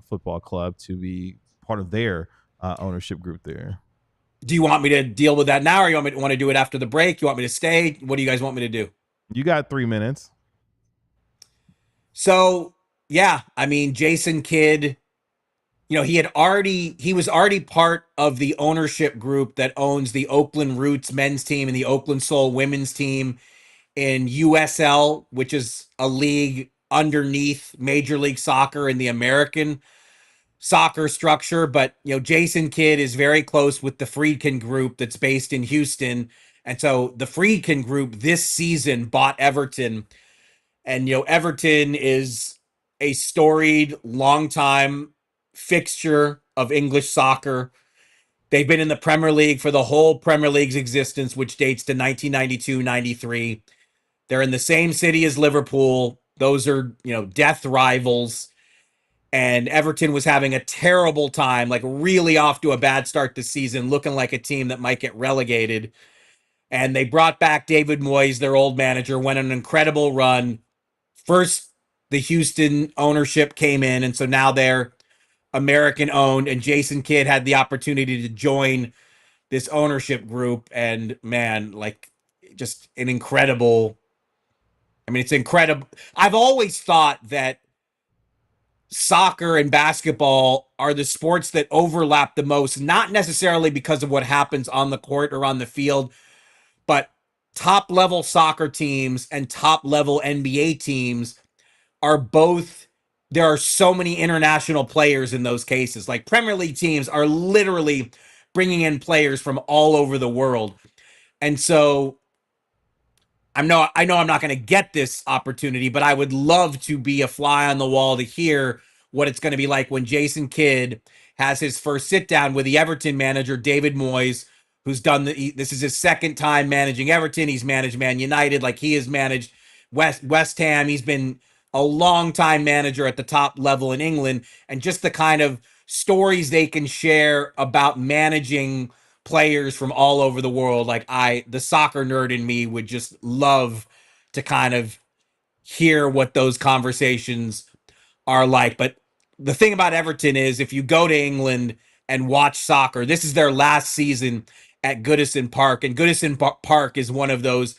football club to be part of their ownership group there. Do you want me to deal with that now, or you want to do it after the break? You want me to stay? What do you guys want me to do? You got 3 minutes. So, yeah, I mean, Jason Kidd, you know, he was already part of the ownership group that owns the Oakland Roots men's team and the Oakland Soul women's team in USL, which is a league underneath Major League Soccer in the American soccer structure. But, you know, Jason Kidd is very close with the Friedkin group that's based in Houston. And so the Friedkin group this season bought Everton. And, you know, Everton is a storied, longtime fixture of English soccer. They've been in the Premier League for the whole Premier League's existence, which dates to 1992-93. They're in the same city as Liverpool. Those are, you know, death rivals. And Everton was having a terrible time, like really off to a bad start this season, looking like a team that might get relegated. And they brought back David Moyes, their old manager, went on an incredible run. First, the Houston ownership came in, and so now they're American owned, and Jason Kidd had the opportunity to join this ownership group. And man, like, just an incredible, I mean, it's incredible. I've always thought that soccer and basketball are the sports that overlap the most, not necessarily because of what happens on the court or on the field, but top level soccer teams and top level NBA teams are both, there are so many international players in those cases. Like Premier League teams are literally bringing in players from all over the world. And so I know I'm not going to get this opportunity, but I would love to be a fly on the wall to hear what it's going to be like when Jason Kidd has his first sit down with the Everton manager, David Moyes, who's done this is his second time managing Everton. He's managed Man United, like he has managed West Ham. He's been a long time manager at the top level in England, and just the kind of stories they can share about managing players from all over the world. Like the soccer nerd in me would just love to kind of hear what those conversations are like. But the thing about Everton is if you go to England and watch soccer, this is their last season at Goodison Park, and Goodison Park is one of those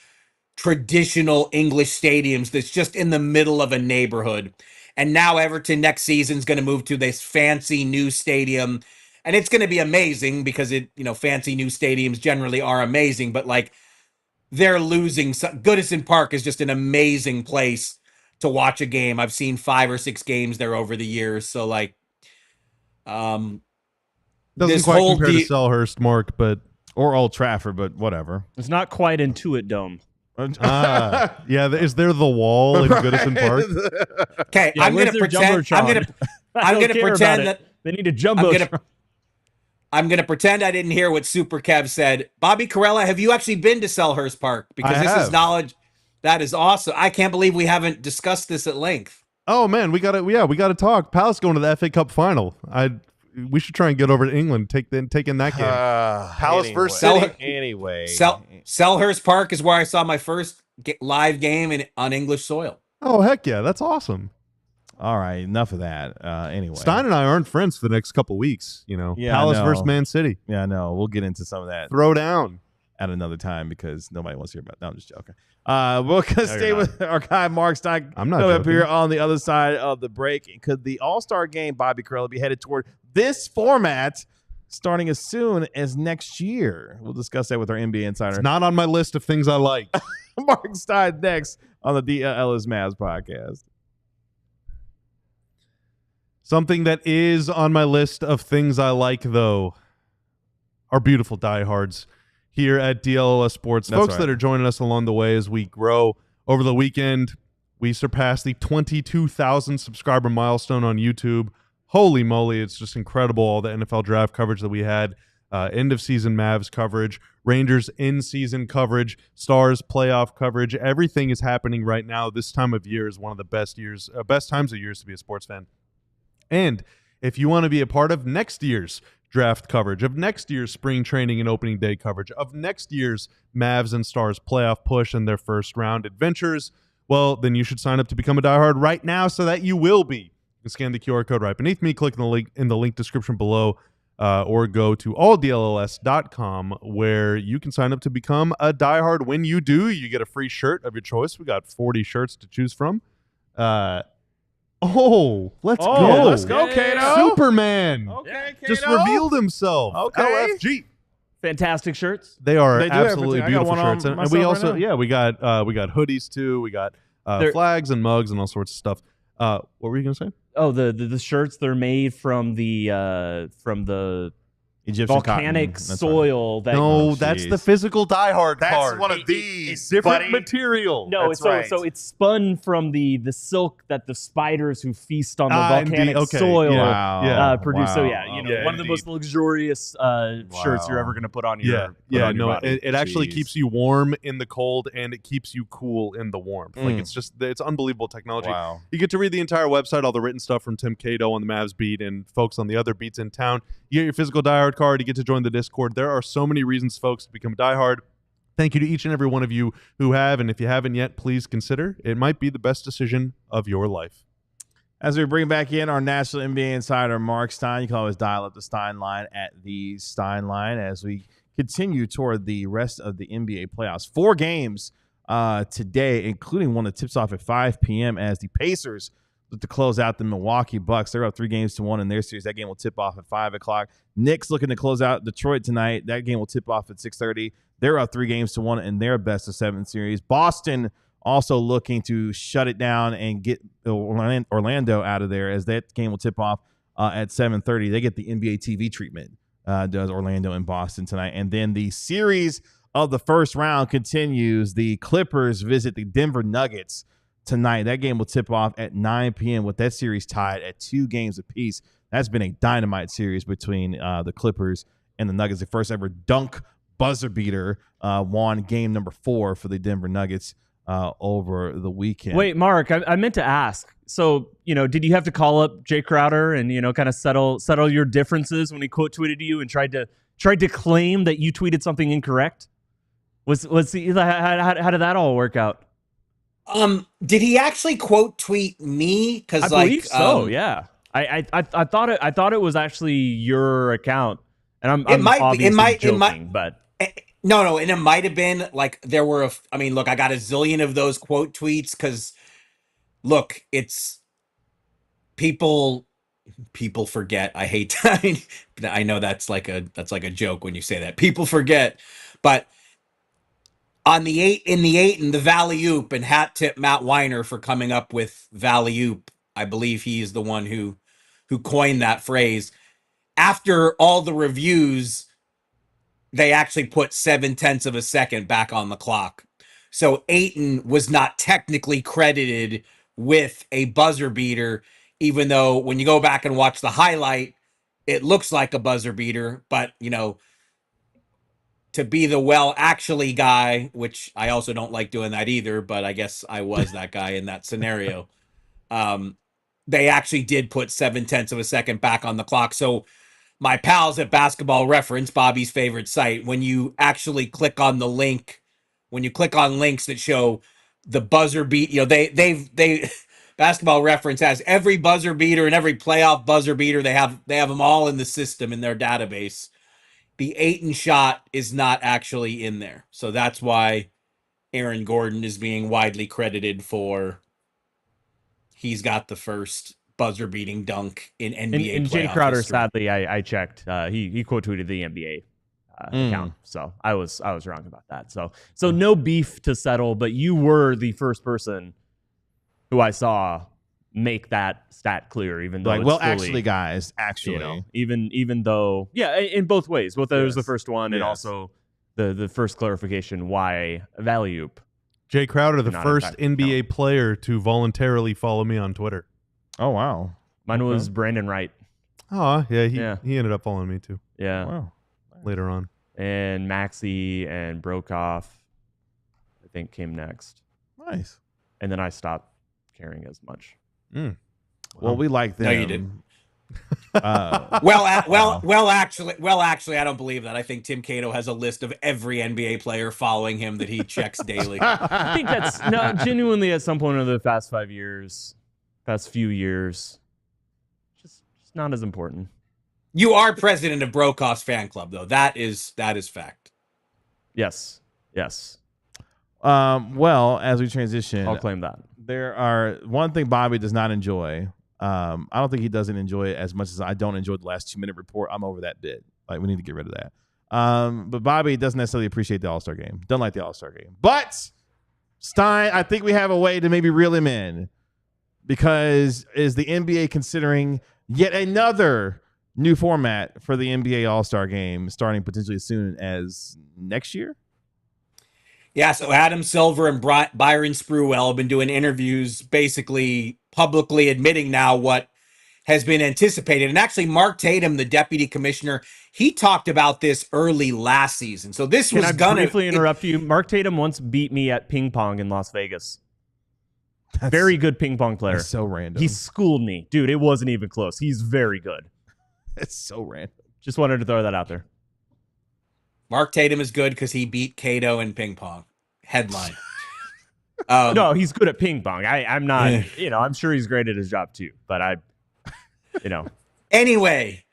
traditional English stadiums that's just in the middle of a neighborhood. And now Everton next season is going to move to this fancy new stadium, and it's going to be amazing because fancy new stadiums generally are amazing, but like they're losing. Goodison Park is just an amazing place to watch a game. I've seen 5 or 6 games there over the years. So like, doesn't quite compare to Selhurst, Mark, but or Old Trafford, but whatever. It's not quite Intuit Dome. Yeah. Is there the wall in Goodison Park? Okay, Yeah, I'm where's gonna their pretend. Jumbotron? I'm gonna pretend that they need a jumbo. I'm gonna pretend I didn't hear what Super Kev said. Bobby Carella, have you actually been to Selhurst Park? Because I this have. is knowledge that is awesome. I can't believe we haven't discussed this at length. Oh man, we got to. Yeah, we got to talk. Palace going to the FA Cup final. We should try and get over to England. Take in that game. Palace versus City. Anyway, Selhurst Park is where I saw my first live game on English soil. Oh heck yeah, that's awesome. all right, enough of that. Anyway, Stein and I aren't friends for the next couple weeks. You know, Yeah, Palace I know. versus Man City. Yeah, no, we'll get into some of that Throw down. at another time because nobody wants to hear about. No, I'm just joking. We're gonna stay with our guy Marc Stein. I'm not coming up joking. here on the other side of the break. Could the All-Star game, Bobby Carella, be headed toward this format starting as soon as next year? We'll discuss that with our NBA insider, It's not on my list of things I like. Marc Stein, next on the DLLS Mavs podcast. Something that is on my list of things I like, though, are beautiful diehards here at DLLS Sports. That's Folks right. that are joining us along the way as we grow. Over the weekend, we surpassed the 22,000 subscriber milestone on YouTube. Holy moly, it's just incredible, all the NFL draft coverage that we had, end-of-season Mavs coverage, Rangers in-season coverage, Stars playoff coverage. Everything is happening right now. This time of year is one of the best times of years to be a sports fan. And if you want to be a part of next year's draft coverage, of next year's spring training and opening day coverage, of next year's Mavs and Stars playoff push and their first round adventures, well, then you should sign up to become a diehard right now so that you will be. You can scan the QR code right beneath me, click the link in the link description below, or go to alldlls.com where you can sign up to become a diehard. When you do, you get a free shirt of your choice. We got 40 shirts to choose from. Let's go. Let's go, Kato. Superman. Okay, Kato. Just revealed himself. Okay. LFG. Fantastic shirts. They are They do have absolutely fantastic- I got beautiful one on shirts. And we myself also, right now. we got hoodies too. We got They're- flags and mugs and all sorts of stuff. What were you gonna say? Oh, the shirts, they're made from the Egyptian volcanic cotton. That's soil that No, Oh, that's jeez. the physical diehard That's card. one of these. It's different buddy. material. No, That's so right. so it's spun from the silk that the spiders who feast on the Indeed. volcanic Okay. soil Wow. Yeah. produce. So Wow. yeah, you know, Yeah, one of the most indeed. luxurious shirts you're ever going to put on your Yeah, put yeah, on your no, body. it actually Jeez. keeps you warm in the cold and it keeps you cool in the warmth. Like it's unbelievable technology. Wow. You get to read the entire website, all the written stuff from Tim Cato on the Mavs beat and folks on the other beats in town. You get your physical diehard card. You get to join the Discord. There are so many reasons, folks, to become a diehard. Thank you to each and every one of you who have, and if you haven't yet, please consider. It might be the best decision of your life. As we bring back in our national NBA insider, Marc Stein, you can always dial up the Stein line at the Stein line as we continue toward the rest of the NBA playoffs. 4 games today, including one that tips off at 5 p.m. as the Pacers look to close out the Milwaukee Bucks. They're up 3-1 in their series. That game will tip off at 5 o'clock. Knicks looking to close out Detroit tonight. That game will tip off at 6:30. They're up 3-1 in their best-of-7 series. Boston also looking to shut it down and get Orlando out of there as that game will tip off at 7:30. They get the NBA TV treatment, does Orlando and Boston tonight. And then the series of the first round continues. The Clippers visit the Denver Nuggets tonight. That game will tip off at 9 p.m. with that series tied at 2 games apiece. That's been a dynamite series between the Clippers and the Nuggets. The first ever dunk buzzer beater won game number 4 for the Denver Nuggets over the weekend. Wait, Mark, I meant to ask. So, you know, did you have to call up Jae Crowder and, you know, kind of settle your differences when he quote tweeted you and tried to claim that you tweeted something incorrect? How did that all work out? Did he actually quote tweet me? Because I believe so. Yeah, I thought it was actually your account, and I'm obviously joking, but no, and it might have been like there were. I got a zillion of those quote tweets because, look, it's people forget. I hate that. I know that's like a joke when you say that. People forget, but. On the 8 and the Valley Oop, and hat tip Matt Weiner for coming up with Valley Oop. I believe he is the one who coined that phrase. After all the reviews, they actually put 0.7 of a second back on the clock. So Ayton was not technically credited with a buzzer beater, even though when you go back and watch the highlight, it looks like a buzzer beater. But, to be the actually guy, which I also don't like doing that either, but I guess I was that guy in that scenario. They actually did put 0.7 of a second back on the clock. So my pals at Basketball Reference, Bobby's favorite site, when you actually click on the link, when you click on links that show the buzzer beat, they Basketball Reference has every buzzer beater and every playoff buzzer beater. They have them all in the system in their database. The Ayton shot is not actually in there. So that's why Aaron Gordon is being widely credited for he's got the first buzzer-beating dunk in NBA and playoff Jae Crowder, history. sadly, I checked. He quote tweeted the NBA account, so I was wrong about that. So no beef to settle, but you were the first person who I saw make that stat clear, even though actually, even though in both ways, both that was the first one, and also the first clarification why value. Jae Crowder, the first NBA player to voluntarily follow me on Twitter. Oh wow, mine was Brandon Wright. Oh yeah, he ended up following me too. Yeah, wow. Later on, and Maxey and Brokoff, I think, came next. Nice. And then I stopped caring as much. Well, we like them. No, you didn't. Actually, I don't believe that. I think Tim Cato has a list of every NBA player following him that he checks daily. I think that's genuinely at some point in the past few years, just not as important. You are president of Brokoff's fan club, though. That is fact. Yes. Well, as we transition, I'll claim that. There are one thing Bobby does not enjoy. I don't think he doesn't enjoy it as much as I don't enjoy the last 2-minute report. I'm over that bit. Like, we need to get rid of that. But Bobby doesn't necessarily appreciate the All-Star game. Doesn't like the All-Star game. But Stein, I think we have a way to maybe reel him in, because is the NBA considering yet another new format for the NBA All-Star game starting potentially as soon as next year? Yeah, so Adam Silver and Byron Spruwell have been doing interviews basically publicly admitting now what has been anticipated. And actually, Mark Tatum, the deputy commissioner, he talked about this early last season. So this was Can I briefly interrupt you? Mark Tatum once beat me at ping pong in Las Vegas. Very good ping pong player. That's so random. He schooled me. Dude, it wasn't even close. He's very good. It's so random. Just wanted to throw that out there. Mark Tatum is good because he beat Cato in ping pong. Headline. No, he's good at ping pong. I'm not, I'm sure he's great at his job too, but Anyway,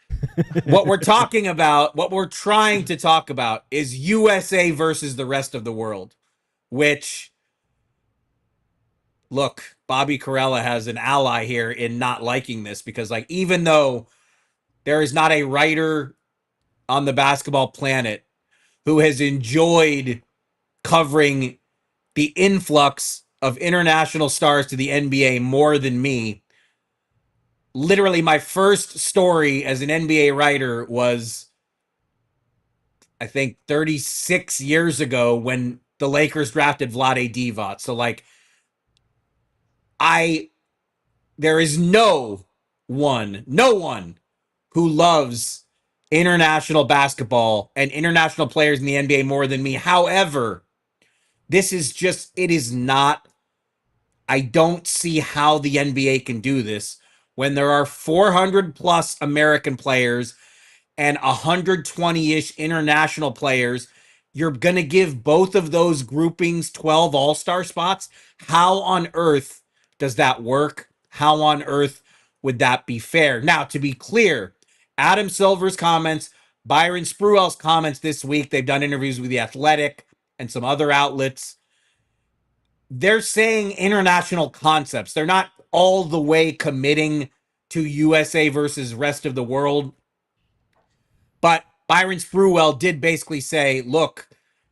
what we're trying to talk about is USA versus the rest of the world, which, look, Bobby Carella has an ally here in not liking this, because even though there is not a writer on the basketball planet who has enjoyed covering the influx of international stars to the NBA more than me. Literally, my first story as an NBA writer was, I think, 36 years ago when the Lakers drafted Vlade Divac. So, there is no one who loves international basketball and international players in the NBA more than me. However, I don't see how the NBA can do this when there are 400 plus American players and 120-ish international players. You're going to give both of those groupings 12 All-Star spots? How on earth does that work? How on earth would that be fair? Now, to be clear, Adam Silver's comments, Byron Spruwell's comments this week, they've done interviews with The Athletic and some other outlets. They're saying international concepts. They're not all the way committing to USA versus rest of the world. But Byron Spruwell did basically say, look,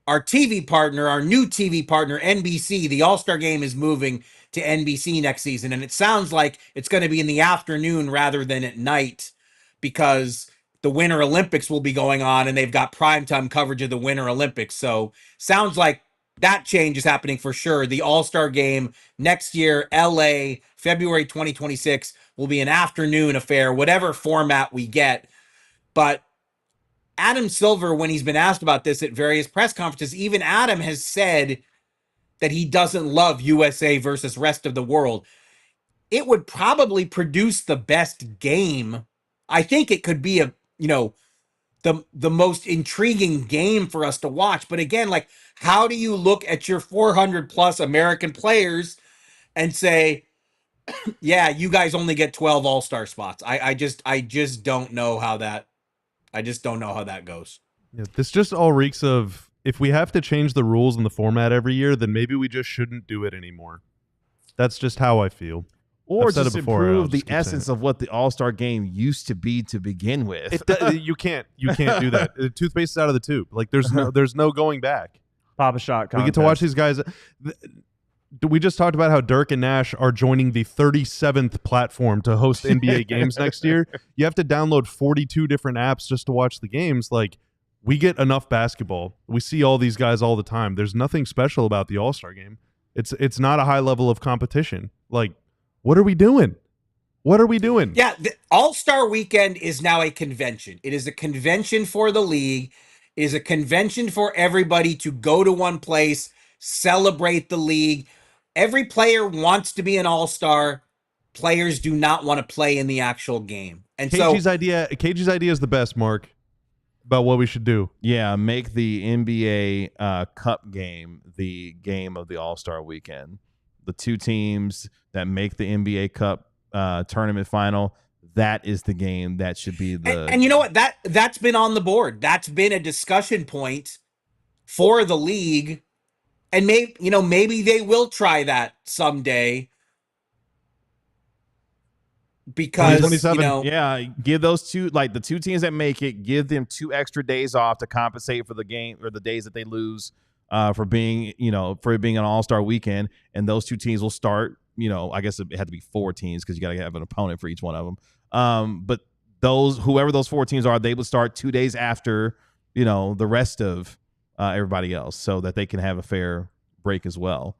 our TV partner, our new TV partner, NBC, the All-Star game is moving to NBC next season. And it sounds like it's going to be in the afternoon rather than at night, because the Winter Olympics will be going on and they've got primetime coverage of the Winter Olympics. So sounds like That change is happening for sure. The All-Star game next year, LA, February 2026, will be an afternoon affair, whatever format we get. But Adam Silver, when he's been asked about this at various press conferences, even Adam has said that he doesn't love USA versus rest of the world. It would probably produce the best game. I think it could be the most intriguing game for us to watch. But again, like, how do you look at your 400 plus American players and say, yeah, you guys only get 12 all-star spots? I just don't know how that goes. Yeah, this just all reeks of, if we have to change the rules and the format every year, then maybe we just shouldn't do it anymore. That's just how I feel. Or I've said just it before, improve I'll the just keep saying essence it. of what the All-Star game used to be to begin with. You can't do that. The toothpaste is out of the tube. Like, there's no going back. Pop a shot contest. We get to watch these guys. We just talked about how Dirk and Nash are joining the 37th platform to host NBA games next year. You have to download 42 different apps just to watch the games. Like, we get enough basketball. We see all these guys all the time. There's nothing special about the All-Star game. It's not a high level of competition. Like, what are we doing? What are we doing? Yeah, the All-Star Weekend is now a convention. It is a convention for the league. It is a convention for everybody to go to one place, celebrate the league. Every player wants to be an All-Star. Players do not want to play in the actual game. And KG's idea is the best, Mark, about what we should do. Yeah, make the NBA Cup game the game of the All-Star Weekend. The two teams that make the NBA Cup tournament final, that is the game that should be the. And you know what? That's been on the board. That's been a discussion point for the league, and maybe they will try that someday. Because 2027. Yeah, give those two, like the two teams that make it, give them 2 extra days off to compensate for the game or the days that they lose for being an All-Star weekend, and those two teams will start. I guess it had to be 4 teams because you got to have an opponent for each one of them. But whoever those 4 teams are, they would start 2 days after the rest of everybody else, so that they can have a fair break as well,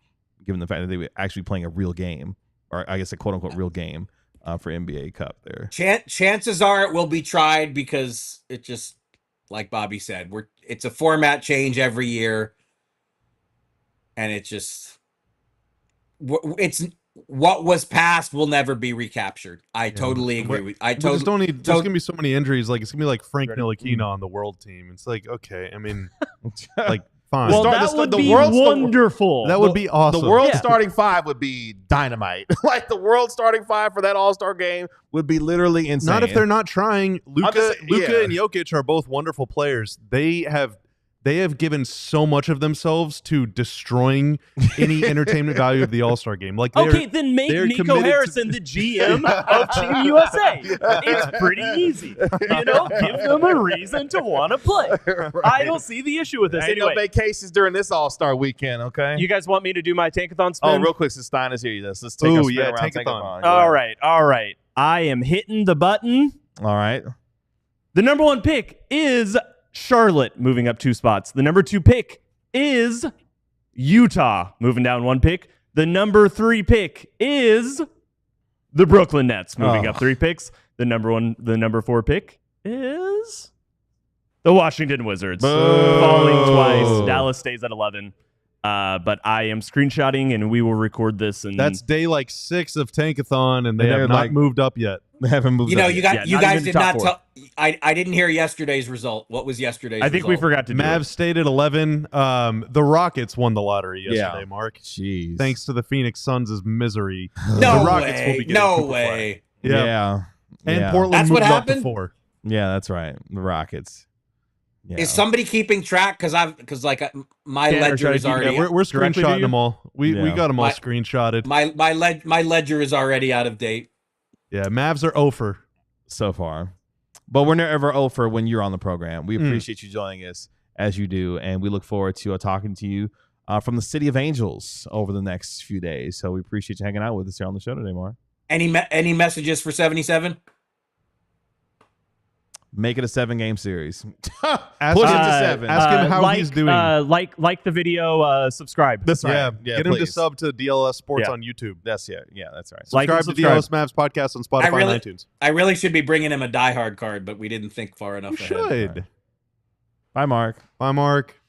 given the fact that they were actually playing a real game, or I guess a quote unquote real game. For NBA Cup there. Chances are it will be tried, because it just, like Bobby said, it's a format change every year, and it's what was passed will never be recaptured. I totally agree with. Just don't need. There's gonna be so many injuries. Like, it's gonna be like Frank Ntilikina on the world team. It's like, okay, I mean, like, fine. Well, that would be wonderful. That would be awesome. The world starting 5 would be dynamite. Like, the world starting 5 for that All-Star game would be literally insane. Not if they're not trying. Luka and Jokic are both wonderful players. They have given so much of themselves to destroying any entertainment value of the All-Star game. Like, then make Nico Harrison the GM of Team USA. It's pretty easy. Give them a reason to want to play. I don't see the issue with this. Ain't Anyway, no vacations during this All-Star weekend, okay? you guys want me to do my tankathon spin? Oh, real quick, since Stein is here, let's take a spin around tankathon. All right. I am hitting the button. All right. The number 1 pick is Charlotte, moving up 2 spots. The number 2 pick is Utah, moving down 1 pick. The number 3 pick is the Brooklyn Nets, moving up 3 picks. The number 4 pick is the Washington Wizards, falling twice. Dallas stays at 11. But I am screenshotting, and we will record this. And that's day like 6 of Tankathon, and they have not moved up yet. They haven't moved up yet. You guys did not tell. I didn't hear yesterday's result. What was yesterday's result? I think we forgot to do Mavs stayed at 11. The Rockets won the lottery yesterday, Mark. Jeez. Thanks to the Phoenix Suns' misery. No the Rockets will be getting No way. Yeah. And Portland That's moved what up happened? to 4. Yeah, that's right. The Rockets. Yeah. Is somebody keeping track? Because my ledger is already. We're screenshotting them all. We got them all screenshotted. My ledger is already out of date. Yeah, Mavs are over so far, but we're never over when you're on the program. We appreciate you joining us as you do, and we look forward to talking to you from the City of Angels over the next few days. So we appreciate you hanging out with us here on the show today, Mark. Any messages for 77? Make it a 7-game series. Ask Push it him- to 7. ask him how he's doing. Like the video, subscribe. That's Yeah, right. Yeah, get him to please. sub to DLS Sports Yeah. on YouTube. That's that's right. Like and Subscribe to DLS Mavs podcast on Spotify and iTunes. I really should be bringing him a diehard card, but we didn't think far enough You ahead. should. Bye, Mark. Bye, Mark.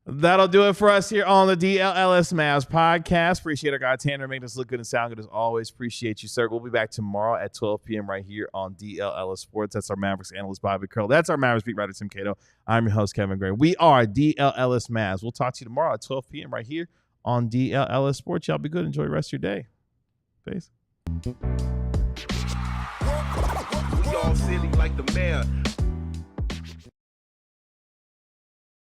That'll do it for us here on the DLLS Mavs podcast. Appreciate our guy Tanner making us look good and sound good as always. Appreciate you, sir. We'll be back tomorrow at 12 p.m. right here on DLLS Sports. That's our Mavericks analyst, Bobby Curl. That's our Mavericks beat writer, Tim Cato. I'm your host, Kevin Gray. We are DLLS Mavs. We'll talk to you tomorrow at 12 p.m. right here on DLLS Sports. Y'all be good. Enjoy the rest of your day. Peace. We all silly like the mayor.